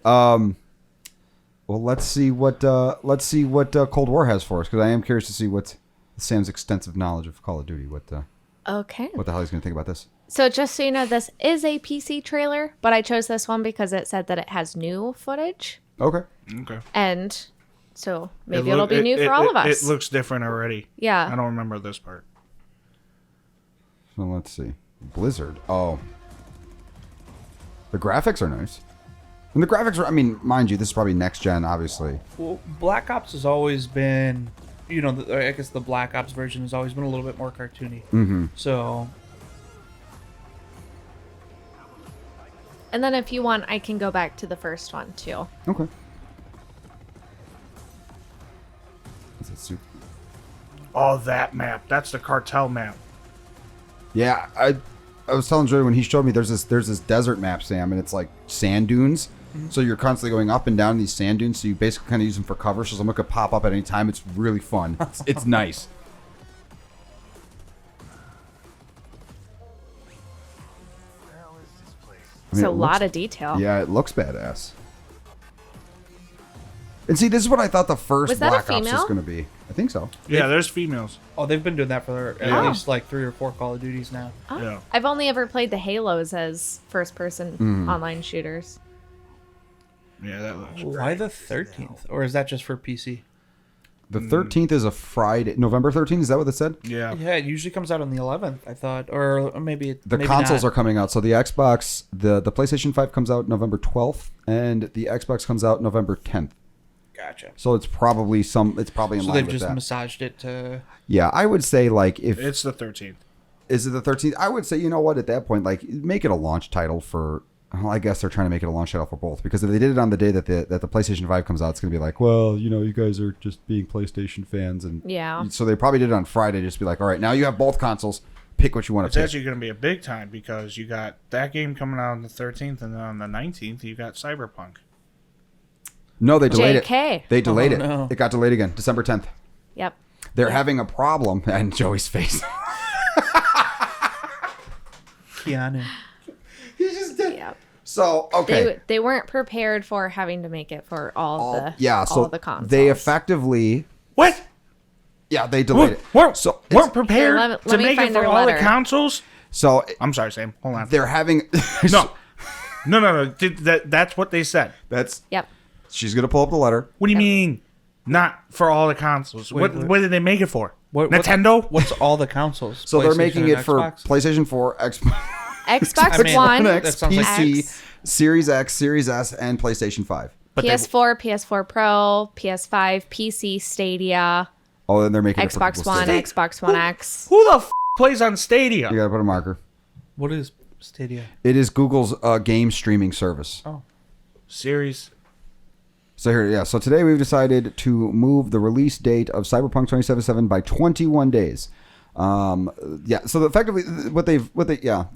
Well, let's see what Cold War has for us, because I am curious to see what Sam's extensive knowledge of Call of Duty. What the hell he's going to think about this? So just so you know, this is a PC trailer, but I chose this one because it said that it has new footage. Okay. And so maybe it'll be new for all of us. It looks different already. Yeah. I don't remember this part. So let's see. Blizzard. Oh. The graphics are nice. And the graphics are, I mean, mind you, this is probably next gen, obviously. Well, Black Ops has always been, I guess the Black Ops version has always been a little bit more cartoony. Mm-hmm. So. And then if you want, I can go back to the first one too. Okay. Is it super? Oh, that map. That's the cartel map. Yeah, I was telling Joey when he showed me there's this desert map, Sam, and it's like sand dunes. Mm-hmm. So you're constantly going up and down these sand dunes. So you basically kind of use them for cover. So someone could pop up at any time. It's really fun. It's nice. It's a lot of detail. Yeah, it looks badass. And see, this is what I thought the first Black Ops was going to be. I think so. Yeah, there's females. Oh, they've been doing that for at least like 3 or 4 Call of Duties now. Oh. Yeah. I've only ever played the Halos as first-person online shooters. Yeah, that looks Why the 13th? Or is that just for PC? The 13th is a Friday. November 13th? Is that what it said? Yeah. Yeah, it usually comes out on the 11th, I thought. Or maybe the consoles are coming out. So the Xbox, the PlayStation 5 comes out November 12th, and the Xbox comes out November 10th. Gotcha. So it's probably in line with that. So they've just massaged it to... Yeah, I would say, like, if... It's the 13th. Is it the 13th? I would say, you know what, at that point, like, make it a launch title for... Well, I guess they're trying to make it a launch title for both, because if they did it on the day that the PlayStation 5 comes out, it's going to be like, well, you guys are just being PlayStation fans. And yeah. So they probably did it on Friday, just be like, all right, now you have both consoles. Pick what you want to pick. It's actually going to be a big time, because you got that game coming out on the 13th, and then on the 19th, you got Cyberpunk. No, they delayed JK. it. They delayed it. No. It got delayed again, December 10th. Yep. They're having a problem, and Joey's face. Keanu. He just did. Yep. So, okay. They weren't prepared for having to make it for all the consoles. They effectively... What? Yeah, they delayed it. Weren't prepared let to me make it find for their all the letter. consoles? So... I'm sorry, Sam. Hold on. They're having... No. That's what they said. That's... Yep. She's going to pull up the letter. What do you mean? Not for all the consoles. Wait. What did they make it for? Nintendo? What's all the consoles? So they're making it for PlayStation 4, Xbox One, X, that PC, X. Series X, Series S, and PlayStation 5. PS4, PS4 Pro, PS5, PC, Stadia, Oh, then they're making Xbox it for One, Stadia. Xbox One X. Who the plays on Stadia? You got to put a marker. What is Stadia? It is Google's game streaming service. Oh. Series. So here, yeah. So today we've decided to move the release date of Cyberpunk 2077 by 21 days. Yeah. So effectively,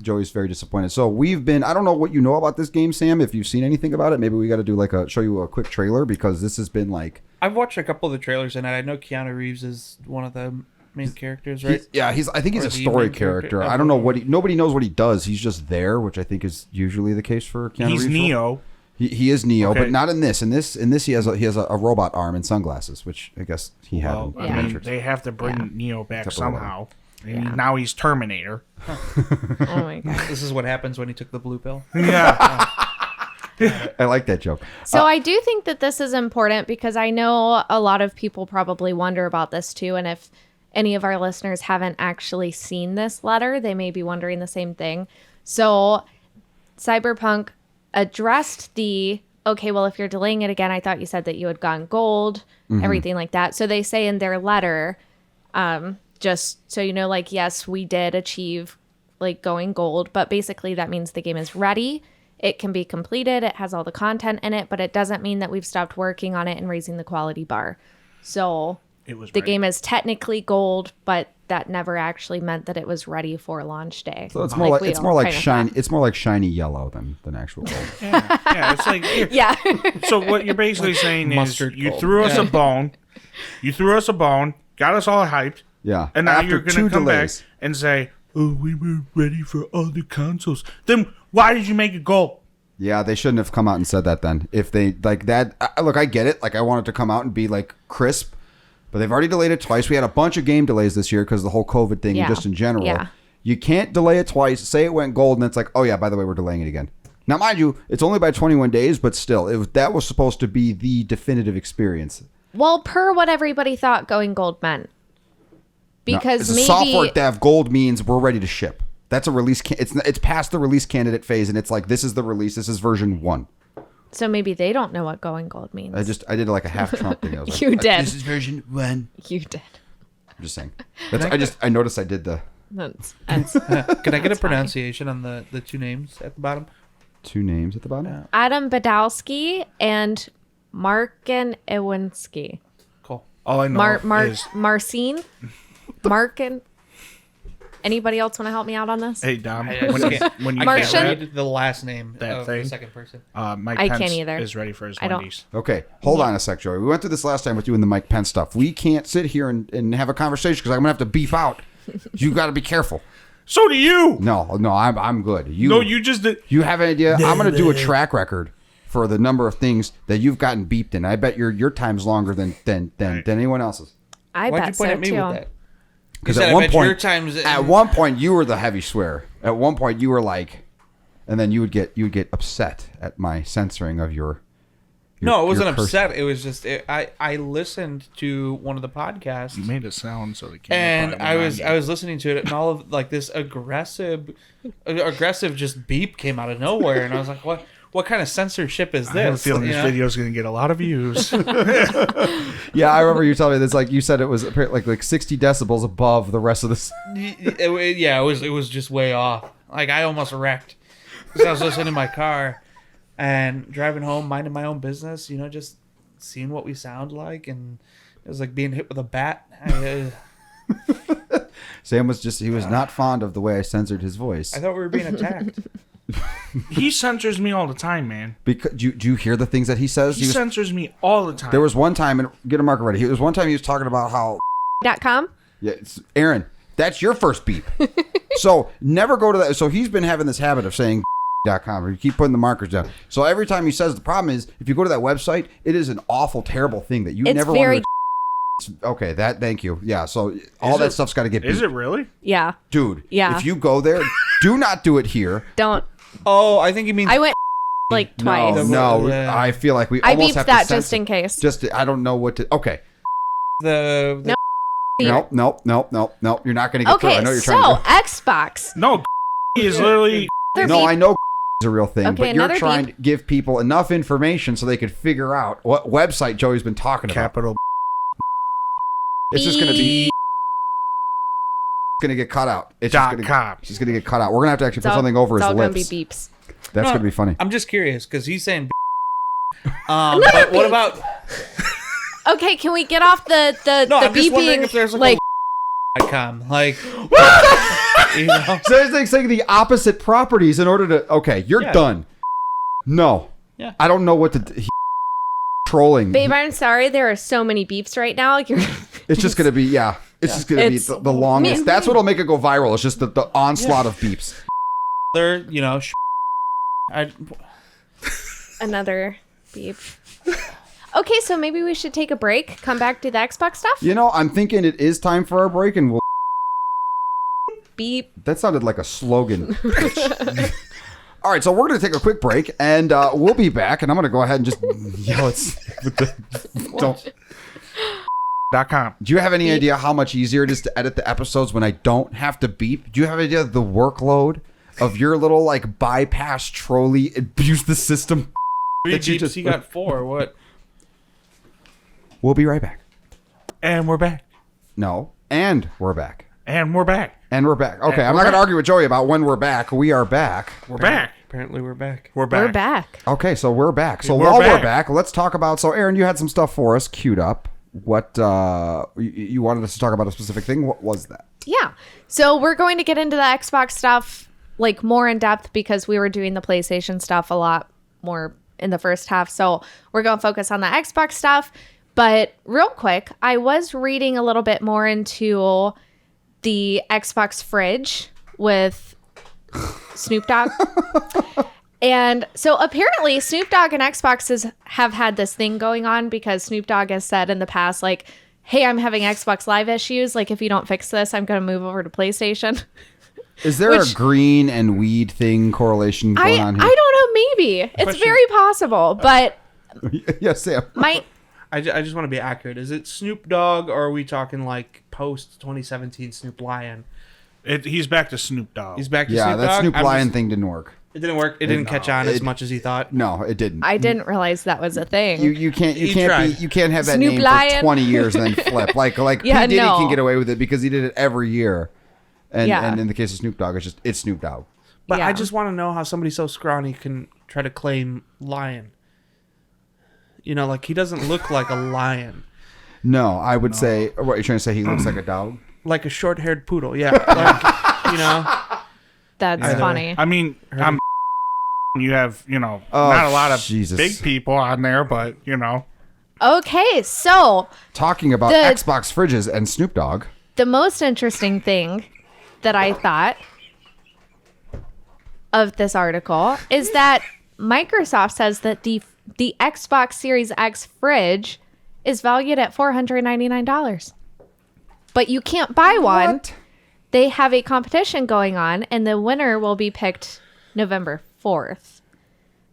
Joey's very disappointed. So we've been. I don't know what you know about this game, Sam. If you've seen anything about it, maybe we got to do show you a quick trailer, because this has been like. I've watched a couple of the trailers, and I know Keanu Reeves is one of the main characters, right? I think he's Or a the story main character. character. I don't know nobody knows what he does. He's just there, which I think is usually the case for Keanu Reeves. He's Neo. He is Neo, Okay. but not in this. In this, he has a robot arm and sunglasses, which I guess he had. Well, in I mean, Matrix. they have to bring Neo back Except for somehow. And now he's Terminator. Oh my god. This is what happens when he took the blue pill. Yeah. I like that joke. So I do think that this is important, because I know a lot of people probably wonder about this too. And if any of our listeners haven't actually seen this letter, they may be wondering the same thing. So Cyberpunk addressed okay, well, if you're delaying it again, I thought you said that you had gone gold, everything like that. So they say in their letter, just so you know, yes, we did achieve going gold, but basically that means the game is ready. It can be completed. It has all the content in it, but it doesn't mean that we've stopped working on it and raising the quality bar. So the game is technically gold, but that never actually meant that it was ready for launch day. So it's more like shiny. It's more like shiny yellow than actual gold. Yeah, it's like Yeah. So what you're basically saying is mustard you gold. threw us a bone, got us all hyped, Yeah. and now After you're gonna 2 come delays. back and say, "Oh, we were ready for all the consoles." Then why did you make it gold? Yeah, they shouldn't have come out and said that then. If they like that, look, I get it. Like I want it to come out and be like crisp, but they've already delayed it twice. We had a bunch of game delays this year because of the whole COVID thing and just in general. Yeah. You can't delay it twice. Say it went gold and it's like, oh yeah, by the way, we're delaying it again. Now, mind you, it's only by 21 days, but still, that was supposed to be the definitive experience. Well, per what everybody thought going gold meant. Because maybe software dev gold means we're ready to ship. That's a release. It's past the release candidate phase, and it's like this is the release. This is version 1. So maybe they don't know what going gold means. I did like a half Trump thing. I was like, You did. This is version 1. You did. I'm just saying. I noticed I did the That's Can I get a pronunciation on the 2 names at the bottom? 2 names at the bottom. Adam Badowski and Markin Iwinski. Cool. All I know is Marcin. Markin. Anybody else want to help me out on this? hey Dom. I When you Martian? can't read the last name That of thing? the second person. Mike I Pence can't either. is ready for his I don't- Wendy's. Okay, hold on a sec, Joey. We went through this last time with you and the Mike Pence stuff. We can't sit here and have a conversation because I'm gonna have to beef out. You got to be careful. So do you. No, I'm good. You just did. You have an idea? I'm gonna do a track record for the number of things that you've gotten beeped in. I bet your time's longer than anyone else's. I Why'd bet you point so at me too. with that? Because said at I one bet your point, time's- at one point you were the heavy swear. At one point you were like, and then you would get upset at my censoring of your. No, it wasn't your curse. upset. It was just I listened to one of the podcasts. You made it sound so they can't. And I was listening to it, and all of like this aggressive just beep came out of nowhere, and I was like, what kind of censorship is this? I have a feeling You this know? video is going to get a lot of views. Yeah, I remember you telling me this. Like you said, it was like 60 decibels above the rest of this. It was just way off. Like I almost wrecked because I was listening in my car and driving home, minding my own business. You know, just seeing what we sound like, and it was like being hit with a bat. Sam he was not fond of the way I censored his voice. I thought we were being attacked. He censors me all the time, man. Because do you hear the things that he says? He censors me all the time. There was one time, and get a marker ready. There was one time he was talking about how. .com? Yeah, Aaron, that's your first beep. So never go to that. So he's been having this habit of saying .com, or you keep putting the markers down. So every time he says, the problem is if you go to that website, it is an awful, terrible thing that you It's never very want to. Okay, thank you. Yeah, so all that stuff's got to get beeped. Is it really? Yeah. Dude, Yeah. if you go there, do not do it here. Don't. Oh, I think you mean I went like twice. No, Yeah. I feel like we I almost beeped have that to just censor- in case. Just, I don't know what to. Okay. the No. Nope. You're not going to get through. I Okay, know you're so trying to. Xbox. No, is literally. Other No, beep. I know is a real thing, Okay, but you're another trying beep. to give people enough information so they could figure out what website Joey's been talking about. Capital. It's just going to be. Beep. It's going to get cut out. It's just going .com. to get cut out. We're going to have to actually It's put all- something over it's his all lips. gonna be beeps. That's No. going to be funny. I'm just curious because he's saying. But what about? Okay, can we get off the No, the I'm just wondering beeping? if there's Like, .com, like, you know, So it's like saying the opposite properties in order to. Okay, you're Yeah. done. No. Yeah. I don't know what to. Trolling. babe, I'm sorry. There are so many beeps right now. You're It's just going to be, yeah. It's just going to be It's- the longest. That's what'll make it go viral. It's just the onslaught of beeps. they're I another beep. Okay, so maybe we should take a break. Come back to the Xbox stuff. You know, I'm thinking it is time for our break, and we'll. Beep. That sounded like a slogan. All right, so we're going to take a quick break, and we'll be back. And I'm going to go ahead and just yell don't. .com. Do you have any idea how much easier it is to edit the episodes when I don't have to beep? Do you have an idea of the workload of your little like bypass trolley abuse the system? 3 that you beeps. just- He got 4. What? We'll be right back. And we're back. No, and we're back. And we're back. And we're back. Okay, And I'm we're not going to back. argue with Joey about when we're back. We are back. We're back. Apparently, we're back. We're back. We're back. Okay, so we're back. So We're while we're back. back, let's talk about. So Aaron, you had some stuff for us queued up. What you wanted us to talk about a specific thing? What was that? Yeah. So we're going to get into the Xbox stuff like more in depth because we were doing the PlayStation stuff a lot more in the first half. So we're going to focus on the Xbox stuff. But real quick, I was reading a little bit more into the Xbox fridge with Snoop Dogg. And so apparently Snoop Dogg and Xbox have had this thing going on because Snoop Dogg has said in the past, like, hey, I'm having Xbox Live issues. Like, if you don't fix this, I'm going to move over to PlayStation. Is there a green and weed thing correlation going on here? I don't know. Maybe. It's very possible. But yes, Sam. I just want to be accurate. Is it Snoop Dogg, or are we talking like post 2017 Snoop Lion? He's back to Snoop Dogg. He's back to Snoop Dogg? Yeah, that Snoop Lion thing didn't work. It didn't work. It didn't catch on as much as he thought. No, it didn't. I didn't realize that was a thing. You can't have that Snoop name Lion. for 20 years and then flip. Like P. Diddy can get away with it because he did it every year. And in the case of Snoop Dogg, it's Snoop Dogg. But I just want to know how somebody so scrawny can try to claim lion. You know, like, he doesn't look like a lion. No, I would say, what you're trying to say, he looks like a dog? Like a short-haired poodle, yeah. Like, you know. That's funny. I mean, you have, not a lot of big people on there, but, Okay, so. Talking about Xbox fridges and Snoop Dogg. The most interesting thing that I thought of this article is that Microsoft says that the Xbox Series X fridge is valued at $499. But you can't buy one. What? They have a competition going on, and the winner will be picked November 4th.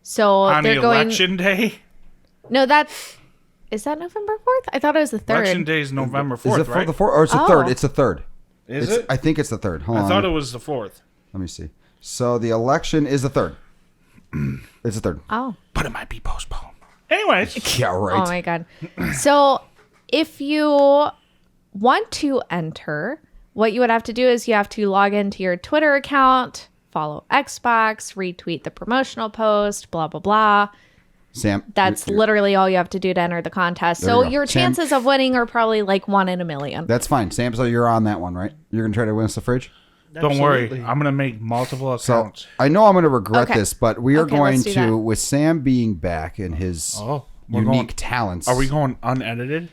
So on they're going election day? No, is that November 4th? I thought it was the 3rd. Election day is November 4th, is it right? the 4th or it's the 3rd? It's the 3rd. Is it? I think it's the 3rd. Hold on. I thought it was the 4th. Let me see. So the election is the 3rd. It's the 3rd. Oh. But it might be postponed. Anyways. Yeah, right. Oh my God. So if you want to enter, what you would have to do is you have to log into your Twitter account, follow Xbox, retweet the promotional post, blah, blah, blah. Sam. That's literally all you have to do to enter the contest. So your chances of winning are probably like 1 in a million. That's fine. Sam, so you're on that one, right? You're going to try to win us the fridge? Don't worry. I'm going to make multiple accounts. So I know I'm going to regret this, but we are going let's do that. with Sam being back and his unique talents. Are we going unedited?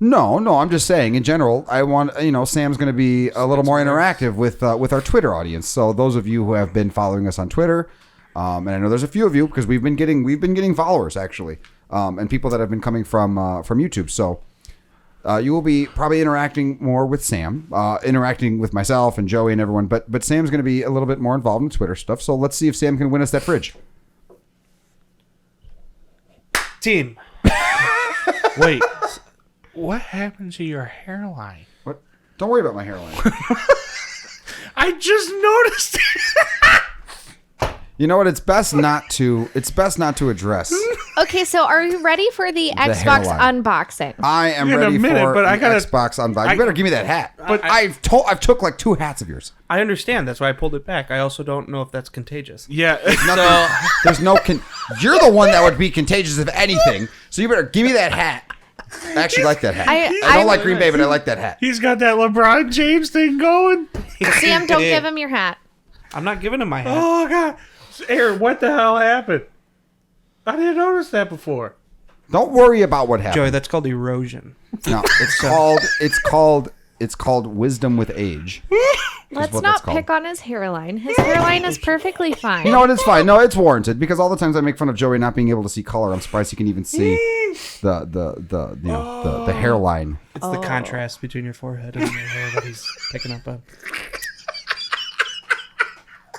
No, I'm just saying in general, I want, Sam's going to be a little more interactive with our Twitter audience. So those of you who have been following us on Twitter, and I know there's a few of you because we've been getting followers actually, and people that have been coming from YouTube. So you will be probably interacting more with Sam, interacting with myself and Joey and everyone. But Sam's going to be a little bit more involved in Twitter stuff. So let's see if Sam can win us that fridge. Team. Wait. What happened to your hairline? What? Don't worry about my hairline. I just noticed it. You know what? It's best not to address. Okay, so are you ready for the Xbox hairline. unboxing? I am In a ready minute, for but I gotta- Xbox unboxing. You better give me that hat. But I've took like 2 hats of yours. I understand. That's why I pulled it back. I also don't know if that's contagious. Yeah. There's no. You're the one that would be contagious if anything. So you better give me that hat. I actually like that hat. I don't like Green Bay, but I like that hat. He's got that LeBron James thing going. Sam, don't give him your hat. I'm not giving him my hat. Oh, God. Aaron, what the hell happened? I didn't notice that before. Don't worry about what happened. Joey, that's called erosion. No, it's called wisdom with age. Let's not pick on his hairline. His hairline is perfectly fine. No, it's fine. No, it's warranted because all the times I make fun of Joey not being able to see color, I'm surprised he can even see the hairline. It's the contrast between your forehead and your hair that he's picking up on.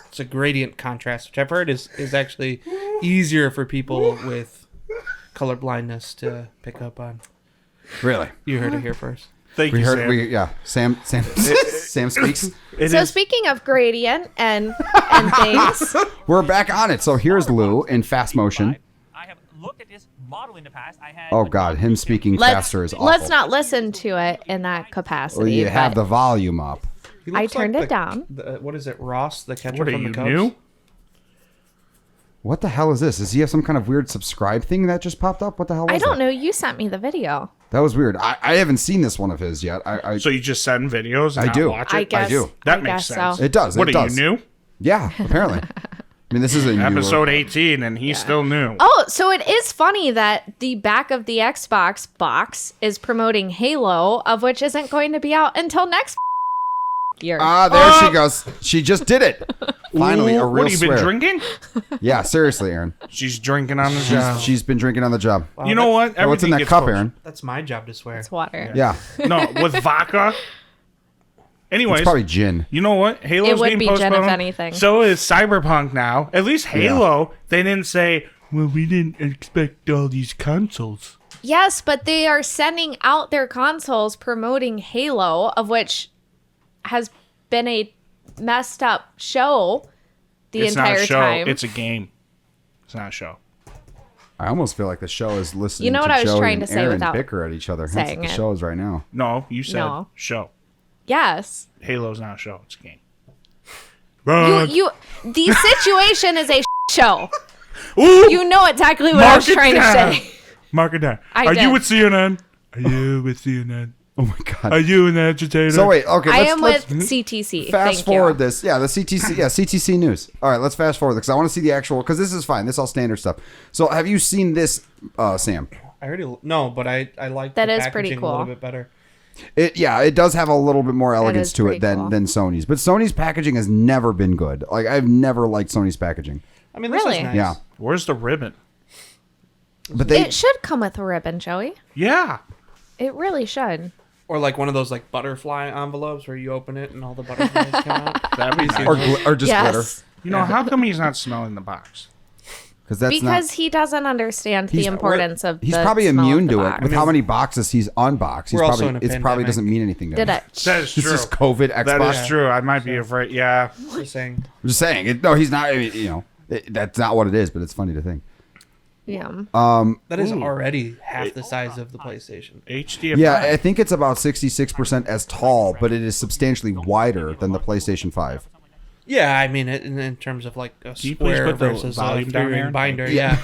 It's a gradient contrast, which I've heard is actually easier for people with color blindness to pick up on. Really? You heard it here first. Thank you, Sam. Sam speaks. Speaking of gradient and things, We're back on it. So here's Lou in fast motion. I have looked at this model in the past. I had Oh God, him speaking faster is awful. let's not listen to it in that capacity. Well, you have but the volume up. He I looks turned like it down. What is it, Ross, the catcher What are from you, the Cubs? new? What the hell is this? Does he have some kind of weird subscribe thing that just popped up? What the hell was I don't that? know. You sent me the video. That was weird. I haven't seen this one of his yet. So you just send videos and I not do. watch it? I guess. do. That I makes guess sense. So. It does. What it are does. you new? Yeah, apparently. I mean, this is a new Episode 18 and he's still new. Oh, so it is funny that the back of the Xbox box is promoting Halo, of which isn't going to be out until next year. Ah, there she goes. She just did it. Finally, a real What, have you swear. been drinking? Yeah, seriously, Aaron. She's drinking on the job. She's been drinking on the job. Wow, You know what? Oh, what's in Everything that gets cup, close. Aaron? That's my job to swear. It's water. Yeah, No, with vodka. Anyways, it's probably gin. you know what? Halo's It would getting be gin, postponed. if anything. So is Cyberpunk now. At least Halo, they didn't say, well, we didn't expect all these consoles. Yes, but they are sending out their consoles promoting Halo, of which has been a messed up show the It's not entire a show. time. It's a game. It's not a show. I almost feel like the show is listening You know to what I was Joey trying and to say Aaron without bicker at each other. That's saying what the it. show is right now. No, you said No. show. Yes. Halo's not a show. It's a game. The situation is a show. Ooh, You know exactly what I was trying to say. Mark it down. I Are did. you with CNN? Are you with CNN? Oh my god. Are you an agitator? So wait, okay. I let's, am let's with CTC. fast Thank forward you. this. Yeah, the CTC. Yeah, CTC news. All right, let's fast forward because I want to see the actual. Because this is fine. This is all standard stuff. So have you seen this, Sam? I already no, but I like That the is pretty packaging cool. a little bit better. It does have a little bit more elegance is to it pretty than cool. than Sony's. But Sony's packaging has never been good. Like I've never liked Sony's packaging. I mean, this Really? is nice. Yeah, Where's the ribbon? but they It should come with a ribbon, Joey. Yeah. It really should. Or like one of those like butterfly envelopes where you open it and all the butterflies come out. That'd be nice. or just glitter Yes. You know, how come he's not smelling the box? because that's Because not. he doesn't understand the He's- importance of He's the probably smell of immune the to it box. with how many boxes he's unboxed. He's We're also probably in a probably pandemic. doesn't mean anything to Did him. it? That is This true. is COVID Xbox. That is true. I might be afraid. Yeah. Just saying. I'm just saying. No, he's not. I mean, that's not what it is. But it's funny to think. Yeah. That is already half the size of the PlayStation. HDMI. Yeah, I think it's about 66% as tall, but it is substantially wider than the PlayStation 5. Yeah, I mean, in terms of like a you please square put the versus a volume down three-ring there? binder. Yeah.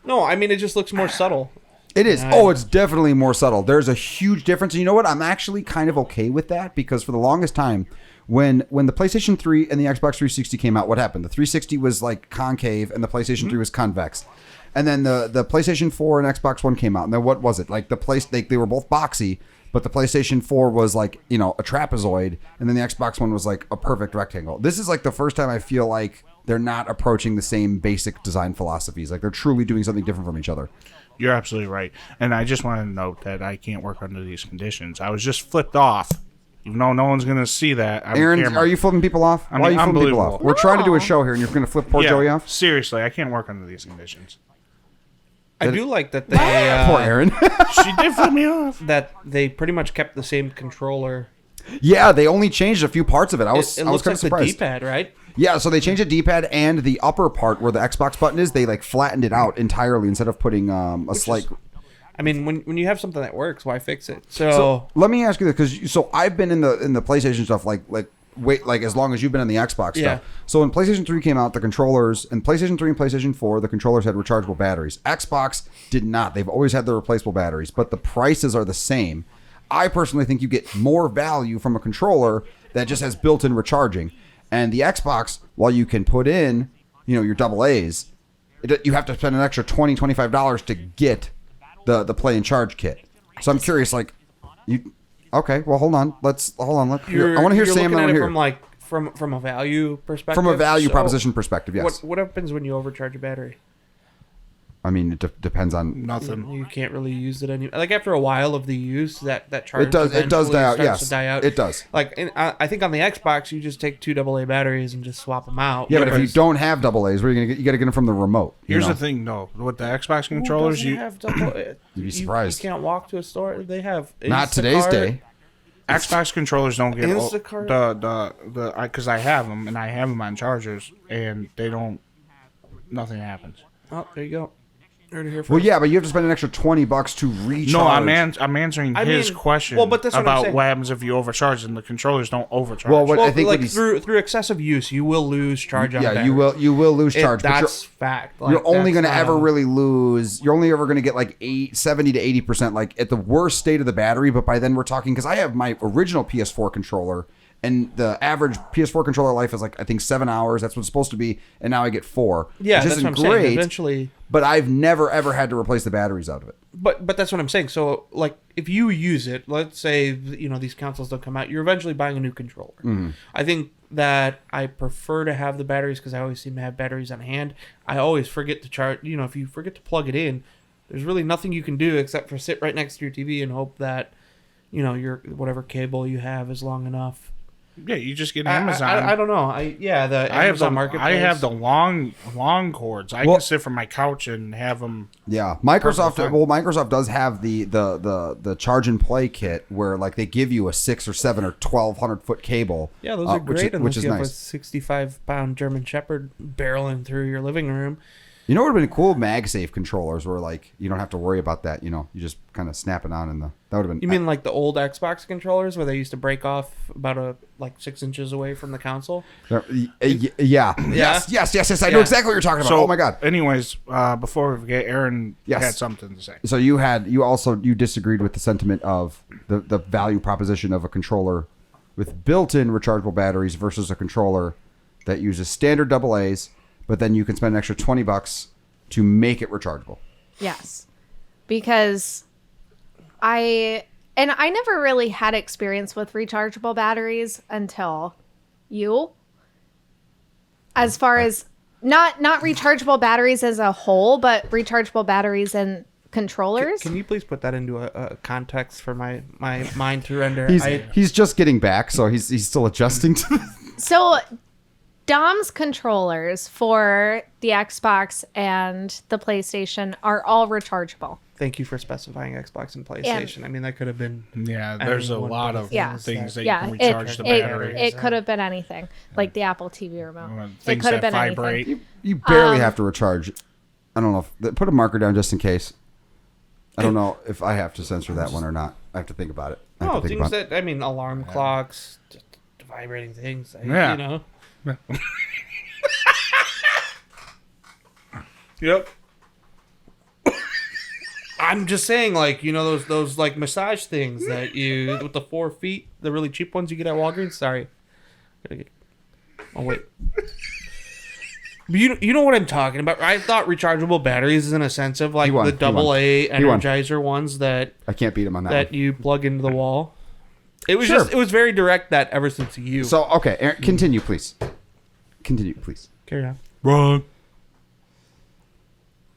No, I mean it just looks more subtle. It is. Oh, it's definitely more subtle. There's a huge difference. And you know what? I'm actually kind of okay with that because for the longest time, when the PlayStation 3 and the Xbox 360 came out, what happened? The 360 was like concave and the PlayStation 3 was convex. And then the PlayStation 4 and Xbox One came out. And then what was it? Like they were both boxy, but the PlayStation 4 was like, a trapezoid, and then the Xbox One was like a perfect rectangle. This is like the first time I feel like they're not approaching the same basic design philosophies. Like they're truly doing something different from each other. You're absolutely right. And I just want to note that I can't work under these conditions. I was just flipped off. Even though no one's going to see that. On Aaron, camera. are you flipping people off? I Why are mean, you flipping people off? unbelievable. We're trying to do a No. show here, and you're going to flip poor Yeah, Joey off? seriously, I can't work under these conditions. I do like that they Poor Aaron. She did flip me off. that they pretty much kept the same controller. Yeah, they only changed a few parts of it. I was It I was looks kind like of surprised. the D-pad, right? Yeah, so they changed the D-pad and the upper part where the Xbox button is. They like flattened it out entirely instead of putting a slight. I mean, when you have something that works, why fix it? So let me ask you this, because I've been in the PlayStation stuff like as long as you've been in the Xbox Yeah. stuff. So when PlayStation 3 came out, the controllers and PlayStation 3 and PlayStation 4, the controllers had rechargeable batteries. Xbox did not. They've always had the replaceable batteries, but the prices are the same. I personally think you get more value from a controller that just has built-in recharging. And the Xbox, while you can put in, your double A's, you have to spend an extra $20, $25 to get the play and charge kit. So I'm curious, like, you. Okay, well, hold on. I want to hear You're Sam. I looking want at to it hear from a value perspective. from a value So proposition perspective. Yes. What happens when you overcharge a battery? I mean, it depends on. Nothing. You can't really use it any. Like after a while of the use, that charge It does eventually die out. starts Yes, to die out. it does. Like I think on the Xbox, you just take 2 AA batteries and just swap them out. Yeah, but if you Whereas- don't have double A's, where are you gonna get? You got to get them from the remote. Here's the thing, though. With the Xbox Who controllers, doesn't you have double. You'd be surprised. You can't walk to a store. They have Not today's Instacart. day. Xbox controllers don't get Instacart? because I have them and I have them on chargers and they don't. Nothing happens. Oh, there you go. Heard it here first. Well, yeah, but you have to spend an extra $20 to recharge. No, I'm answering I his mean, question well, but that's what I'm about saying. what happens if you overcharge and the controllers don't overcharge. Well, what- Well, I think like what he's- through excessive use, you will lose charge on Yeah, battery. you will lose charge, but That's fact. Like, you're only that's going to not ever a- really lose. You're only ever going to get like 70 to 80%, like at the worst state of the battery. But by then we're talking, because I have my original PS4 controller, and the average PS4 controller life is like I think 7 hours. That's what it's supposed to be, and now I get 4. Yeah, which that's isn't what I'm great, saying. Eventually, but I've never ever had to replace the batteries out of it. but that's what I'm saying. So, like, if you use it, let's say these consoles don't come out, you're eventually buying a new controller. Mm-hmm. I think that I prefer to have the batteries because I always seem to have batteries on hand. I always forget to charge. If you forget to plug it in, there's really nothing you can do except for sit right next to your TV and hope that, your whatever cable you have is long enough. Yeah, you just get Amazon. I don't know. The Amazon Marketplace. I have the long cords. I can sit from my couch and have them. Yeah, Microsoft does have the charge and play kit where like they give you a 6 or 7 or 1,200 foot cable. Yeah, those are great. Which is you have nice. a 65-pound German Shepherd barreling through your living room. You know what would have been cool? MagSafe controllers where like you don't have to worry about that. You just kind of snap it on that would have been. You mean like the old Xbox controllers where they used to break off about 6 inches away from the console? Yeah. Yes. I know exactly what you're talking about. So, oh my god. Anyways, before we forget, Aaron had something to say. So you disagreed with the sentiment of the value proposition of a controller with built-in rechargeable batteries versus a controller that uses standard AA's. But then you can spend an extra $20 to make it rechargeable. Yes. Because I never really had experience with rechargeable batteries until you. As far as not rechargeable batteries as a whole, but rechargeable batteries and controllers. Can you please put that into a context for my mind to render? He's just getting back, so he's still adjusting to this. So Dom's controllers for the Xbox and the PlayStation are all rechargeable. Thank you for specifying Xbox and PlayStation. That could have been... Yeah, there's a lot of things that you can recharge the battery. It could have been anything, like the Apple TV remote. Things it could have been vibrate. anything. You barely have to recharge. I don't know. Put a marker down just in case. I don't know if I have to censor that one or not. I have to think about it. Alarm clocks, just vibrating things. Yep. I'm just saying, those massage things that you with the 4 feet, the really cheap ones you get at Walgreens. Sorry. Oh wait. You know what I'm talking about. I thought rechargeable batteries is in a sense of the AA Energizer ones that I can't beat him on that. That you plug into the wall. It was it was very direct that ever since you. So okay, Aaron, continue please. Carry on. Wrong.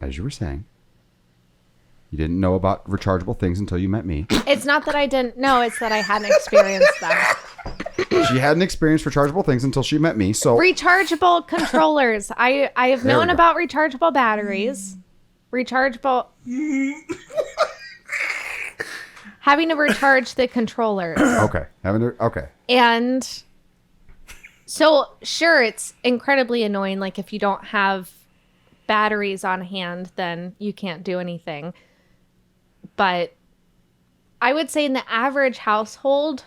As you were saying, you didn't know about rechargeable things until you met me. It's not that I didn't know, it's that I hadn't experienced them. She hadn't experienced rechargeable things until she met me. So rechargeable controllers. I have known about rechargeable batteries. Rechargeable having to recharge the controllers. Okay. And so sure, it's incredibly annoying. Like if you don't have batteries on hand, then you can't do anything. But I would say in the average household,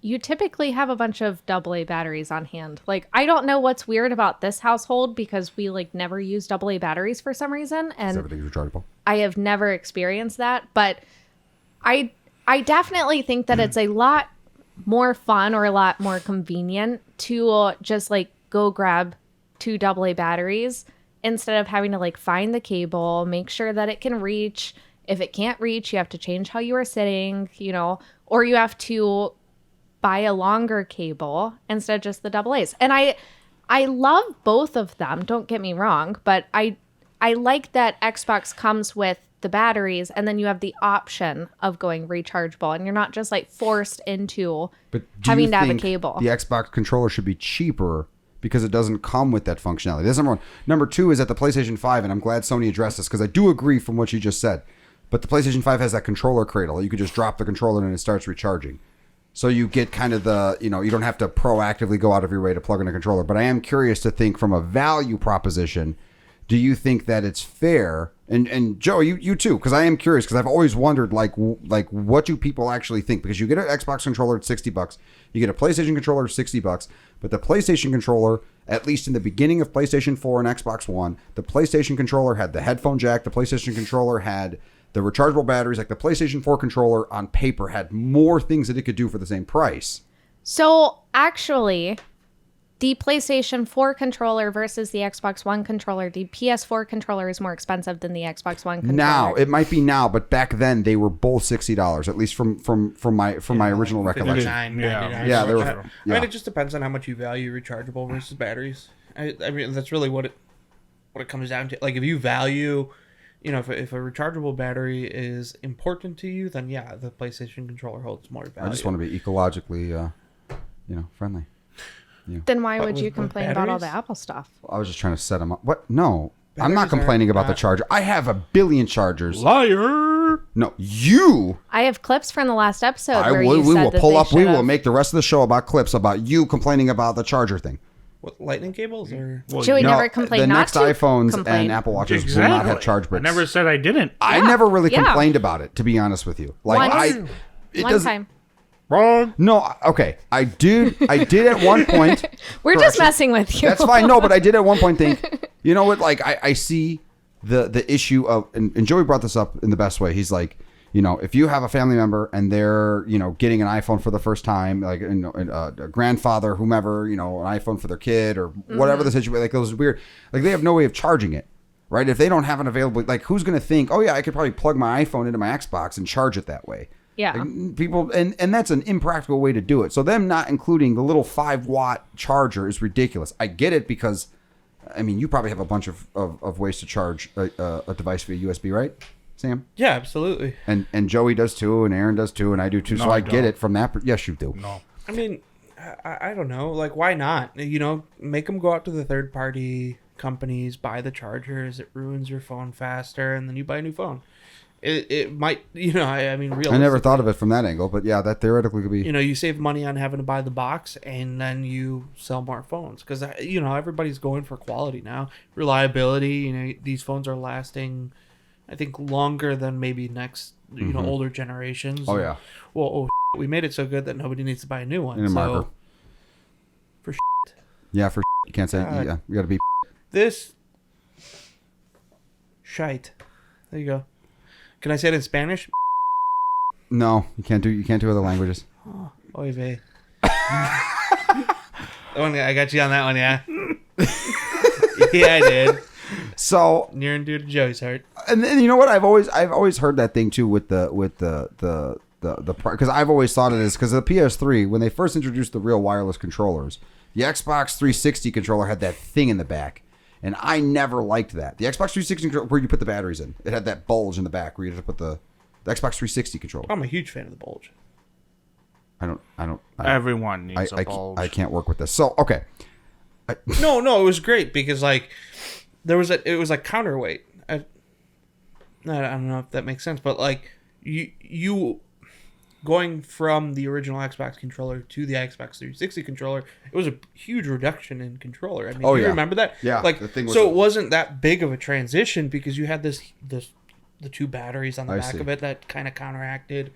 you typically have a bunch of AA batteries on hand. Like, I don't know what's weird about this household because we never use AA batteries for some reason. And everything's rechargeable. I have never experienced that. But I definitely think that it's a lot more fun or a lot more convenient to just go grab 2 AA batteries instead of having to find the cable, make sure that it can reach. If it can't reach, you have to change how you are sitting, or you have to buy a longer cable instead of just the AA's. And I love both of them, don't get me wrong, but I like that Xbox comes with the batteries and then you have the option of going rechargeable and you're not just forced into having to have a cable. The Xbox controller should be cheaper because it doesn't come with that functionality. That's number one. Number two is that the PlayStation 5, and I'm glad Sony addressed this because I do agree from what you just said, but the PlayStation 5 has that controller cradle. You could just drop the controller and it starts recharging. So you get kind of the, you don't have to proactively go out of your way to plug in a controller. But I am curious to think from a value proposition, do you think that it's fair? And Joe, you too, because I am curious, because I've always wondered, what do people actually think? Because you get an Xbox controller at $60, you get a PlayStation controller at $60, but the PlayStation controller, at least in the beginning of PlayStation 4 and Xbox One, the PlayStation controller had the headphone jack, the PlayStation controller had the rechargeable batteries. The PlayStation 4 controller on paper had more things that it could do for the same price. So actually, the PlayStation 4 controller versus the Xbox One controller, the PS4 controller is more expensive than the Xbox One controller. Now it might be now, but back then they were both $60. At least from my original recollection. Yeah, they were. I mean, it just depends on how much you value rechargeable versus batteries. I mean, that's really what it comes down to. Like, if you value, you know, if a rechargeable battery is important to you, then yeah, the PlayStation controller holds more value. I just want to be ecologically, friendly. Yeah. Then why would you complain about all the Apple stuff? I was just trying to set them up. What? No, I'm not complaining about the charger. I have a billion chargers. Liar. No, you. I have clips from the last episode where we you said will that pull they up. We will should've- make the rest of the show about clips about you complaining about the charger thing. What, lightning cables or? Joey never complained the not next to iPhones complain. and Apple Watches will not have charge bricks. I never said I didn't. I never really complained about it, to be honest with you. Like One time. Wrong. No, okay. I did at one point. We're just messing with you. That's fine. No, but I did at one point think, you know what? Like I see the issue of, and Joey brought this up in the best way. He's like, you know, if you have a family member and they're, you know, getting an iPhone for the first time, like, you know, a grandfather, whomever, you know, an iPhone for their kid or whatever the situation, like those weird, like they have no way of charging it, right? If they don't have an available, like who's going to think, oh yeah, I could probably plug my iPhone into my Xbox and charge it that way. Yeah. Like, people, and that's an impractical way to do it. So them not including the little 5-watt charger is ridiculous. I get it because, I mean, you probably have a bunch of ways to charge a device via USB, right, Sam? Yeah, absolutely. And Joey does too, and Aaron does too, and I do too. So I get it from that. Yes, you do. No. I mean, I don't know. Like, why not? You know, make them go out to the third-party companies, buy the chargers. It ruins your phone faster, and then you buy a new phone. It might, you know, I mean, realistically, I never thought of it from that angle, but yeah, that theoretically could be. You know, you save money on having to buy the box, and then you sell more phones because, you know, everybody's going for quality now, reliability. You know, these phones are lasting, I think, longer than maybe next, you know, older generations. Oh yeah. Well, we made it so good that nobody needs to buy a new one. In a marker. For yeah, for you can't say yeah. You got to be. This shite. There you go. Can I say it in Spanish? No, you can't do other languages. Oh, oy vey. I got you on that one, yeah. Yeah, I did. So near and dear to Joey's heart. And you know what? I've always heard that thing too with the because I've always thought it is because the PS3 when they first introduced the real wireless controllers, the Xbox 360 controller had that thing in the back. And I never liked that. The Xbox 360 controller, where you put the batteries in, it had that bulge in the back where you had to put the Xbox 360 controller. I'm a huge fan of the bulge. I don't. Everyone needs a bulge. I can't work with this. So okay. No, it was great because like it was like counterweight. I don't know if that makes sense, but like you going from the original Xbox controller to the Xbox 360 controller, it was a huge reduction in controller. I mean, do you remember that? Yeah. Like, so it wasn't that big of a transition because you had the two batteries on the back of it that kind of counteracted.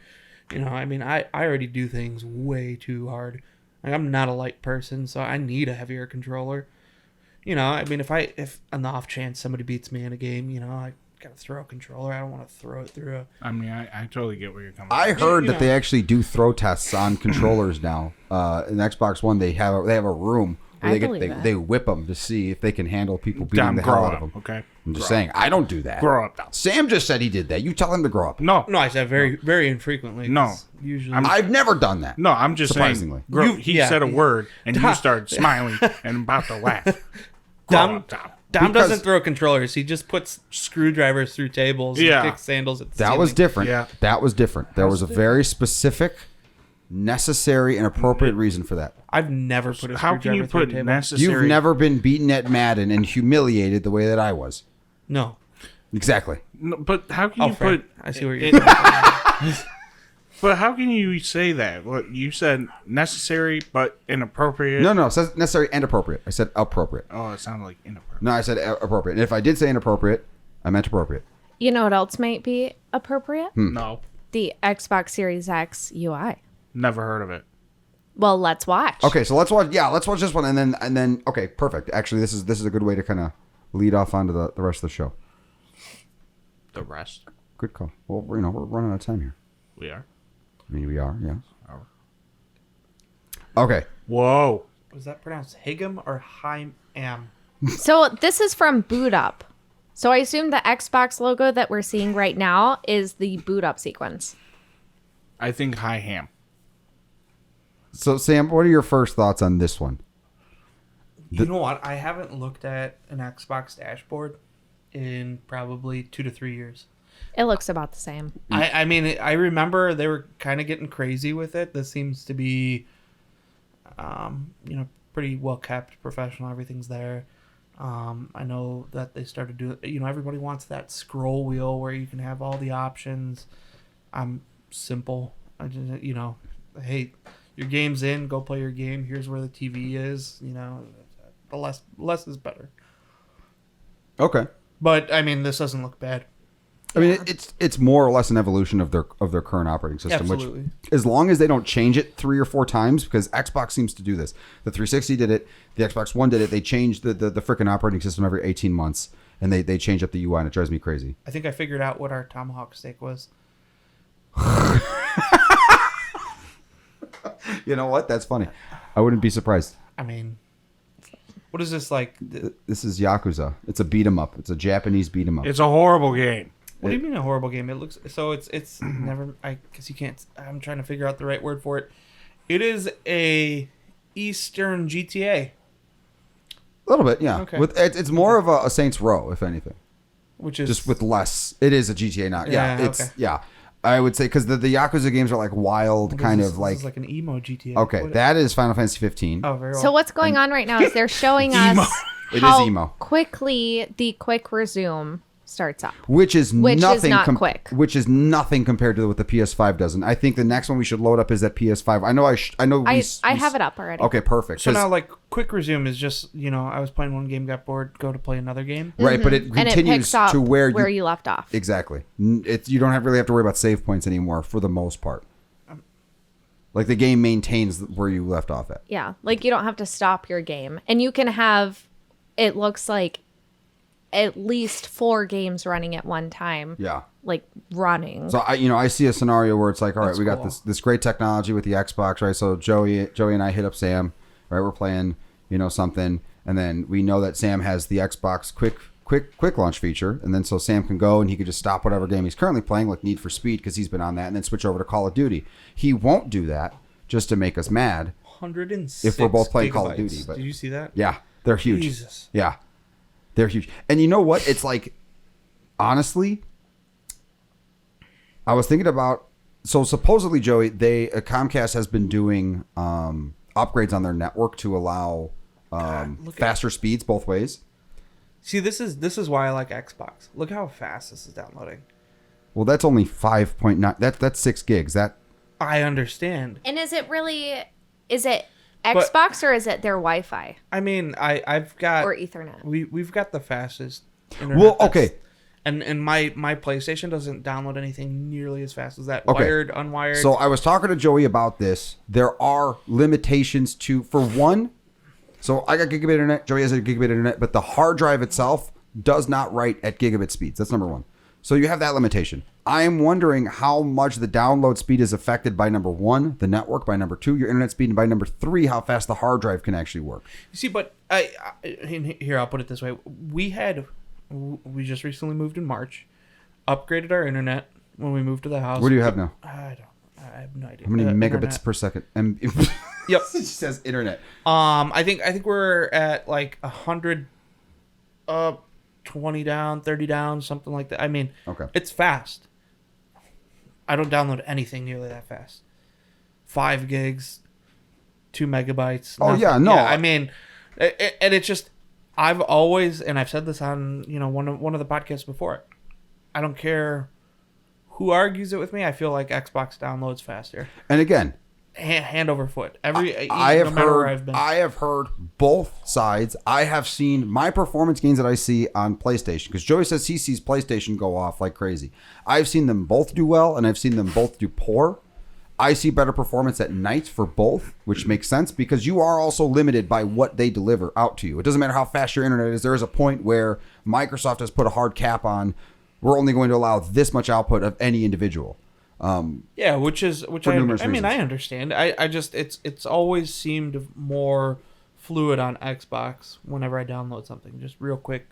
You know, I mean, I already do things way too hard. Like, I'm not a light person, so I need a heavier controller. You know, I mean, if on the off chance somebody beats me in a game, you know, I gotta throw a controller. I don't want to throw it through a. I mean, I totally get where you're coming from. I heard that they actually do throw tests on controllers now. In Xbox One, they have a room where they whip them to see if they can handle people beating the hell out of them. Okay, I'm just saying, I don't do that. Grow up. Now. Sam just said he did that. You tell him to grow up. No, I said very infrequently. No, usually I've never done that. No, I'm just surprisingly. saying. He said a word and you started smiling and about to laugh. Dom doesn't throw controllers. He just puts screwdrivers through tables and kicks sandals at the ceiling. That was different. Yeah. That was different. There was a very specific, necessary, and appropriate reason for that. I've never put a How can you screwdriver put through a table. necessary? You've never been beaten at Madden and humiliated the way that I was. No. Exactly. No, but how can you fair. put? I see where you're going. But how can you say that? What you said necessary but inappropriate? No, it says necessary and appropriate. I said appropriate. Oh, it sounded like inappropriate. No, I said appropriate. And if I did say inappropriate, I meant appropriate. You know what else might be appropriate? No. The Xbox Series X UI. Never heard of it. Well, let's watch. Okay, so let's watch. Yeah, let's watch this one, and then. Okay, perfect. Actually, this is a good way to kind of lead off onto the rest of the show. The rest. Good call. Well, we're running out of time here. We are. I mean, we are. Yes. Okay. Whoa. Was that pronounced Higam or Haim? So this is from Boot Up. So I assume the Xbox logo that we're seeing right now is the boot up sequence. I think High Ham. So Sam, what are your first thoughts on this one? You know what? I haven't looked at an Xbox dashboard in probably 2 to 3 years. It looks about the same. I mean, I remember they were kind of getting crazy with it. This seems to be, pretty well kept, professional. Everything's there. I know that they started doing, everybody wants that scroll wheel where you can have all the options. I'm simple. I just, hey, your game's in, go play your game. Here's where the TV is. The less is better. Okay. But I mean, this doesn't look bad. I mean, it's more or less an evolution of their current operating system. Absolutely. Which, as long as they don't change it 3 or 4 times, because Xbox seems to do this. The 360 did it. The Xbox One did it. They changed the freaking operating system every 18 months, and they change up the UI, and it drives me crazy. I think I figured out what our tomahawk steak was. You know what? That's funny. I wouldn't be surprised. I mean, what is this like? This is Yakuza. It's a beat 'em up. It's a Japanese beat 'em up. It's a horrible game. What do you mean a horrible game? It looks so. It's never. I guess you can't. I'm trying to figure out the right word for it. It is a Eastern GTA. A little bit, yeah. Okay. It's more of a Saints Row, if anything. Which is Just with less. It is a GTA now. Yeah, it's okay. yeah. I would say because the Yakuza games are like wild, kind of like. This is like an emo GTA. Okay, that is Final Fantasy 15. Oh, very well. So what's going on right now is they're showing us It how is emo. quickly the quick resume starts up. Which is Which nothing is not quick. Which is nothing compared to what the PS5 does. And I think the next one we should load up is that PS5. I know. I have it up already. Okay, perfect. So 'Cause- now, like, quick resume is just I was playing one game, got bored, go to play another game. right, but it And it continues picks up to where you left off. Exactly. You don't really have to worry about save points anymore for the most part. Like the game maintains where you left off at. Yeah, like you don't have to stop your game, and you can have. It looks like at least 4 games running at one time. Yeah. Like running. So I see a scenario where it's like, all right, That's we got cool. this great technology with the Xbox, right? So Joey and I hit up Sam, right? We're playing, something, and then we know that Sam has the Xbox quick launch feature, and then so Sam can go and he can just stop whatever game he's currently playing, like Need for Speed, because he's been on that, and then switch over to Call of Duty. He won't do that just to make us mad. 106 If we're both playing gigabytes. Call of Duty, but Did you see that? Yeah, they're huge. Jesus. Yeah, they're huge. And you know what? It's like, honestly, I was thinking about. So supposedly, Joey, Comcast has been doing upgrades on their network to allow faster speeds both ways. See, this is why I like Xbox. Look how fast this is downloading. Well, that's only 5.9. That's 6 gigs. That I understand. And is it Xbox or is it their Wi-Fi I mean, I've got or Ethernet? We've got the fastest internet. Well, that's- okay. And my PlayStation doesn't download anything nearly as fast as that. Okay. Wired, unwired. So I was talking to Joey about this. There are limitations for one. So I got gigabit internet. Joey has a gigabit internet, but the hard drive itself does not write at gigabit speeds. That's number one. So you have that limitation. I am wondering how much the download speed is affected by number 1, the network, by number 2, your internet speed, and by number 3, how fast the hard drive can actually work. You see, but here I'll put it this way: we just recently moved in March, upgraded our internet when we moved to the house. What do you have now? I have no idea. How many megabits Internet. per second? Yep. It says internet. I think we're at like 100 up, 20 down, 30 down, something like that. I mean, Okay. It's fast. I don't download anything nearly that fast. 5 gigs, 2 megabytes. Oh, nothing. yeah, no. I mean, and it's just, I've always, and I've said this on one of the podcasts before. I don't care who argues it with me. I feel like Xbox downloads faster. And again, Hand over foot. I have no matter where I've heard. been. I have heard both sides. I have seen my performance gains that I see on PlayStation, because Joey says he sees PlayStation go off like crazy. I've seen them both do well, and I've seen them both do poor. I see better performance at night for both, which makes sense because you are also limited by what they deliver out to you. It doesn't matter how fast your internet is. There is a point where Microsoft has put a hard cap on. We're only going to allow this much output of any individual. Yeah, which For numerous I mean, reasons. I understand. I just it's always seemed more fluid on Xbox whenever I download something, just real quick.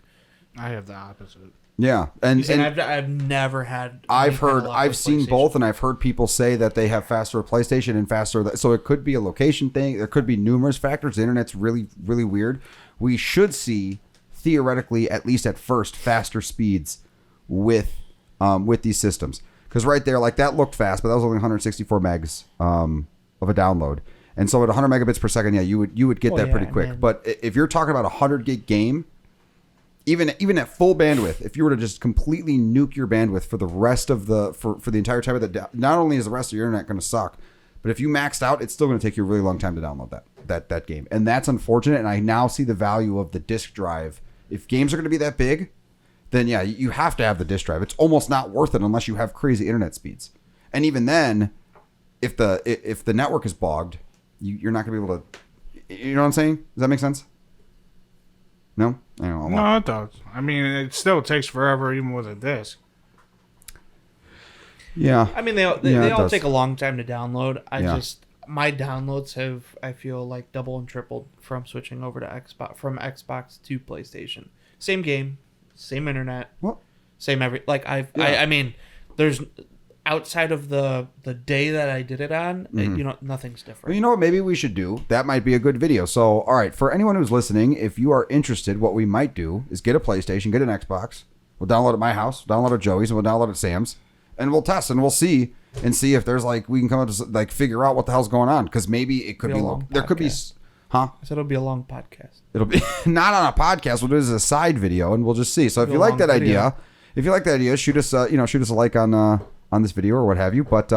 I have the opposite. Yeah, and I've never had. I've seen both, and I've heard people say that they have faster PlayStation and faster. So it could be a location thing. There could be numerous factors. The internet's really, really weird. We should see, theoretically, at least at first, faster speeds with these systems. Because right there, like that looked fast, but that was only 164 megs of a download. And so at 100 megabits per second, yeah, you would get that pretty quick. Man. But if you're talking about a 100 gig game, even at full bandwidth, if you were to just completely nuke your bandwidth for the rest of for the entire time of the day, not only is the rest of your internet going to suck, but if you maxed out, it's still going to take you a really long time to download that game. And that's unfortunate. And I now see the value of the disk drive. If games are going to be that big, then yeah, you have to have the disk drive. It's almost not worth it unless you have crazy internet speeds. And even then, if the network is bogged, you're not going to be able to. You know what I'm saying? Does that make sense? No? No, it does. I mean, it still takes forever, even with a disc. Yeah. I mean, they all take a long time to download. My downloads have, I feel like, double and tripled from switching over to Xbox to PlayStation. Same game, same internet, same I mean, there's outside of the day that I did it on, nothing's different. Well, you know what maybe we should do? That might be a good video. So, all right, for anyone who's listening, if you are interested, what we might do is get a PlayStation, get an Xbox. We'll download at my house, download at Joey's, and we'll download at Sam's. And we'll test, and we'll see if there's we can come up to figure out what the hell's going on. Because maybe it could be long. There could be, huh? I said it'll be a long podcast. It'll be not on a podcast. We'll do it as a side video, and we'll just see. So if you like that idea, shoot us a like on this video or what have you. But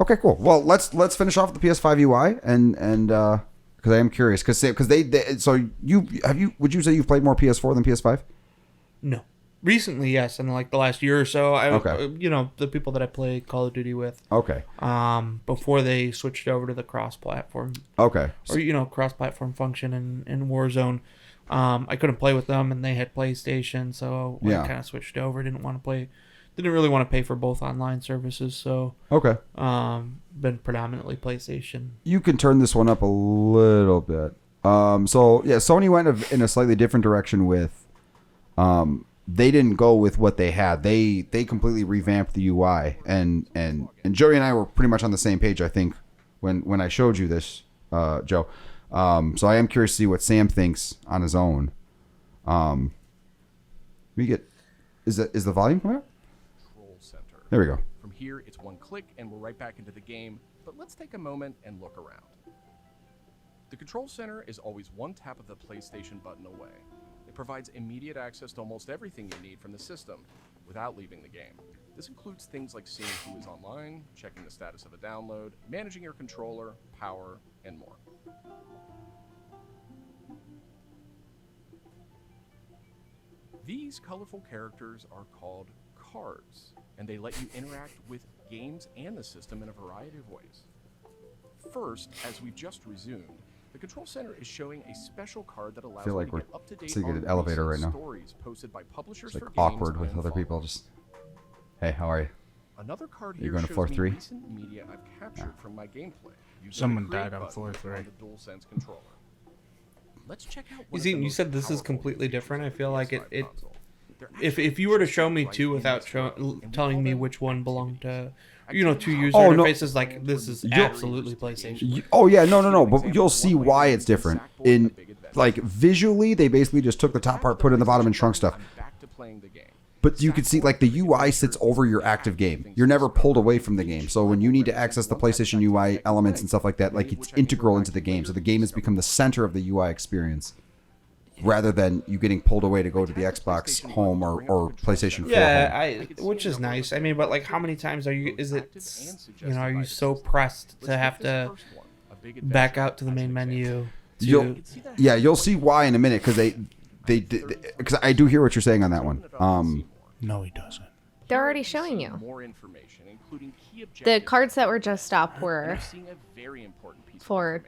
okay, cool. Well, let's finish off the PS5 UI and because I am curious because would you say you've played more PS4 than PS5? No. Recently, yes, in the last year or so. The people that I play Call of Duty with. Okay. Before they switched over to the cross-platform. Okay. Or cross-platform function in Warzone. I couldn't play with them, and they had PlayStation, so I kind of switched over. Didn't really want to pay for both online services, so okay. Been predominantly PlayStation. You can turn this one up a little bit. Sony went in a slightly different direction with. They didn't go with what they had. They completely revamped the UI, and Joey and I were pretty much on the same page. I think when I showed you this, Joe. So I am curious to see what Sam thinks on his own. Is the volume coming up? Control Center. There we go. From here, it's one click, and we're right back into the game. But let's take a moment and look around. The Control Center is always one tap of the PlayStation button away. It provides immediate access to almost everything you need from the system without leaving the game. This includes things like seeing who is online, checking the status of a download, managing your controller, power, and more. These colorful characters are called cards, and they let you interact with games and the system in a variety of ways. First, as we've just resumed, the Control Center is showing a special card that allows you to get up-to-date sitting in an elevator right now. Stories posted by publishers it's for awkward games with other people. Just, hey, how are you? Another card here here going to floor shows 3? me recent media I've captured from my gameplay. Someone died on floor 3. On the DualSense controller. Let's check out. You said this is completely different. I feel like it if you were to show me two without telling me which one belonged to, two user interfaces, like this is absolutely PlayStation. Oh yeah, no. But you'll see why it's different. In visually, they basically just took the top part, put it in the bottom, and shrunk stuff. But you can see the UI sits over your active game. You're never pulled away from the game. So when you need to access the PlayStation UI elements and stuff like that, it's integral into the game. So the game has become the center of the UI experience, rather than you getting pulled away to go to the Xbox Home or PlayStation 4 home. Which is nice. I mean, but how many times are you so pressed to have to back out to the main menu? You'll see why in a minute, because because I do hear what you're saying on that one. No, he doesn't. They're already showing you. More information, including key the cards that were just up were for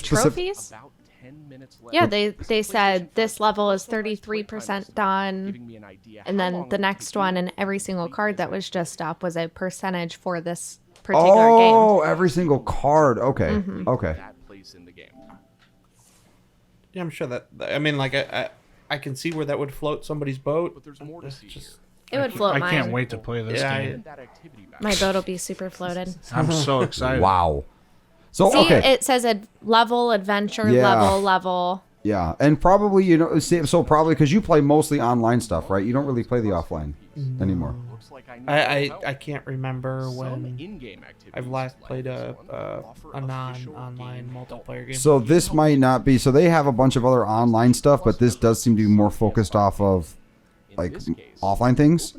trophies. About 10 minutes left. Yeah, they said this level is 33% done, and then the next one, and every single card that was just up was a percentage for this particular game. Oh, every single card. Okay, okay. That place in the game. Yeah, I'm sure that. I mean, like I can see where that would float somebody's boat. But there's more to see here. It would float mine. I can't wait to play this game. My boat will be super floated. I'm so excited. Wow. So See, okay, it says adventure, Yeah. level. yeah, and probably so probably because you play mostly online stuff, right? You don't really play the offline anymore. Looks like I can't remember Some when in-game activities I've last played a offer official non-online game multiplayer game. So this might not be. So they have a bunch of other online stuff, but this does seem to be more focused off of like offline things.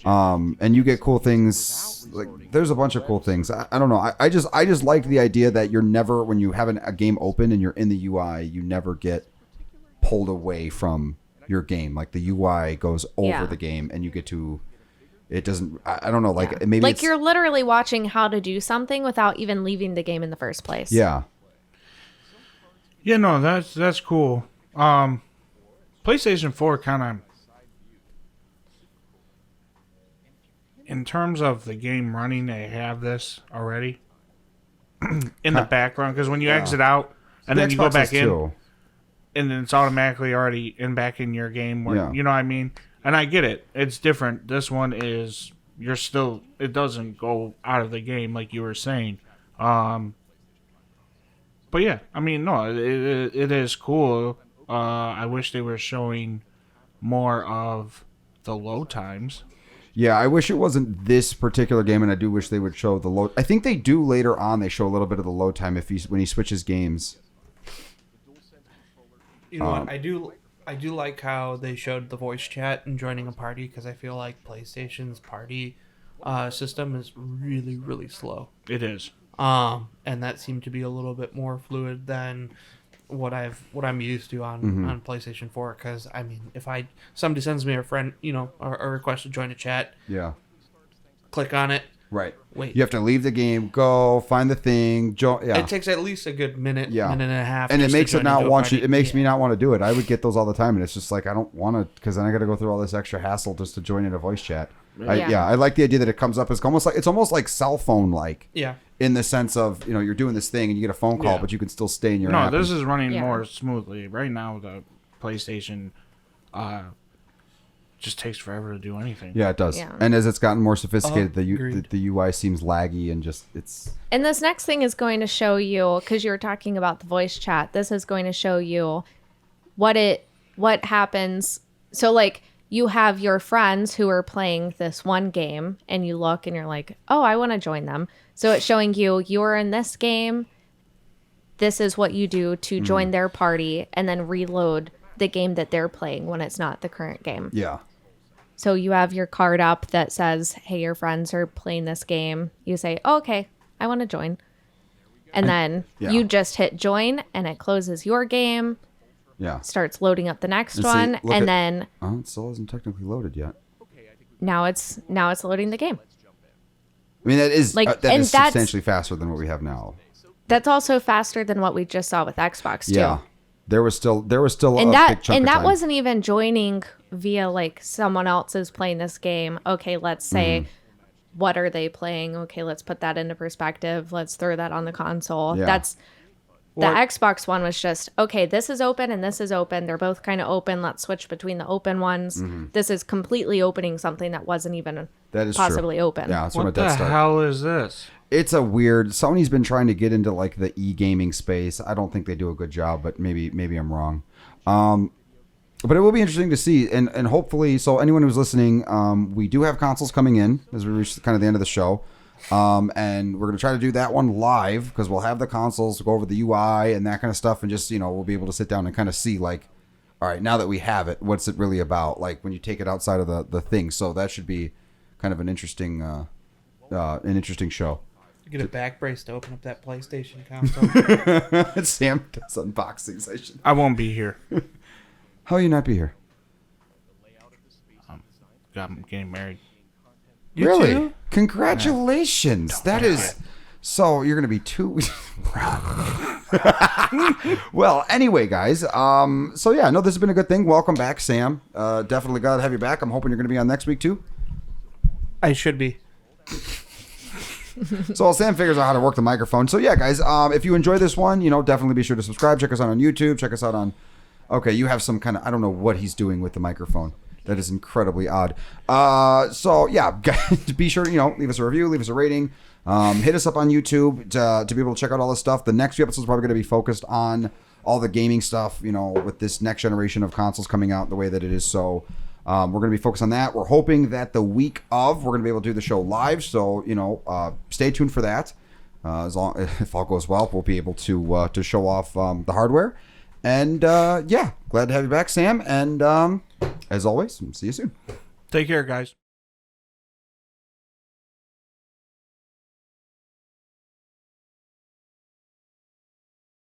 And you get cool things. Like there's a bunch of cool things. I don't know. I just like the idea that you're never, when you have a game open and you're in the UI, you never get pulled away from your game. Like the UI goes over the game, and you get to. It doesn't. I don't know. Like maybe Like you're literally watching how to do something without even leaving the game in the first place. Yeah. Yeah, no, that's cool. PlayStation 4 kind of, in terms of the game running, they have this already in the background, because when you exit out and then you go back in, and then it's automatically already back in your game. Where, you know what I mean? And I get it. It's different. This one is, it doesn't go out of the game like you were saying. But yeah, I mean, no, it is cool. I wish they were showing more of the load times. Yeah, I wish it wasn't this particular game, and I do wish they would show the load. I think they do later on. They show a little bit of the load time when he switches games. You know what? I do like how they showed the voice chat and joining a party, because I feel like PlayStation's party system is really, really slow. It is. And that seemed to be a little bit more fluid than what I'm used to on PlayStation 4. Because I mean, if somebody sends me a friend, a request to join a chat, click on it. Right. Wait. You have to leave the game, go find the thing. It takes at least a good minute, minute and a half, and it makes it not want you. It makes me not not want to do it. I would get those all the time, and it's just like I don't want to, because then I got to go through all this extra hassle just to join in a voice chat. I like the idea that it comes up as it's almost like cell phone like. Yeah. In the sense of, you're doing this thing and you get a phone call, but you can still stay in your app. No, this is running more smoothly right now. The PlayStation just takes forever to do anything. Yeah, it does. Yeah. And as it's gotten more sophisticated, the UI seems laggy and just it's. And this next thing is going to show you, because you were talking about the voice chat. This is going to show you what happens. So like you have your friends who are playing this one game, and you look and you're like, oh, I want to join them. So it's showing you're in this game. This is what you do to join their party, and then reload the game that they're playing when it's not the current game. Yeah. So you have your card up that says, hey, your friends are playing this game. You say, oh, okay, I want to join. And then you just hit join, and it closes your game. Yeah. Starts loading up the next one, and then it still isn't technically loaded yet. now it's loading the game. I mean, that is Like, that and is substantially faster than what we have now. That's also faster than what we just saw with Xbox too. Yeah. There was still and a big chunk that of time. wasn't even joining via like someone else is playing this game. Okay, let's say what are they playing? Okay, let's put that into perspective. Let's throw that on the console. Yeah. That's the Xbox one was just, okay, this is open and this is open. They're both kind of open. Let's switch between the open ones. This is completely opening something that wasn't even possibly open. Yeah, that's what the hell is this? It's a weird. Sony's been trying to get into like the e-gaming space. I don't think they do a good job, but maybe I'm wrong. But it will be interesting to see, and hopefully, so anyone who's listening, we do have consoles coming in as we reach kind of the end of the show. And we're going to try to do that one live because we'll have the consoles, go over the UI and that kind of stuff. And just, we'll be able to sit down and kind of see like, all right, now that we have it, what's it really about? Like when you take it outside of the thing. So that should be kind of an interesting show. You get a back brace to open up that PlayStation console. Sam does unboxings. I won't be here. How will you not be here? I'm getting married. You really? Too? Congratulations. That is... So you're going to be 2 weeks... Well, anyway, guys. So yeah, no, this has been a good thing. Welcome back, Sam. Definitely glad to have you back. I'm hoping you're going to be on next week, too. I should be. So while Sam figures out how to work the microphone. So yeah, guys, if you enjoy this one, definitely be sure to subscribe. Check us out on YouTube. Check us out on Okay, you have some kind of, I don't know what he's doing with the microphone. That is incredibly odd. So yeah, be sure to, leave us a review, leave us a rating. Hit us up on YouTube to be able to check out all this stuff. The next few episodes are probably going to be focused on all the gaming stuff, with this next generation of consoles coming out the way that it is. So we're going to be focused on that. We're hoping that the week of, we're going to be able to do the show live. So, stay tuned for that. If all goes well, we'll be able to show off the hardware. And glad to have you back, Sam. And as always, see you soon. Take care, guys.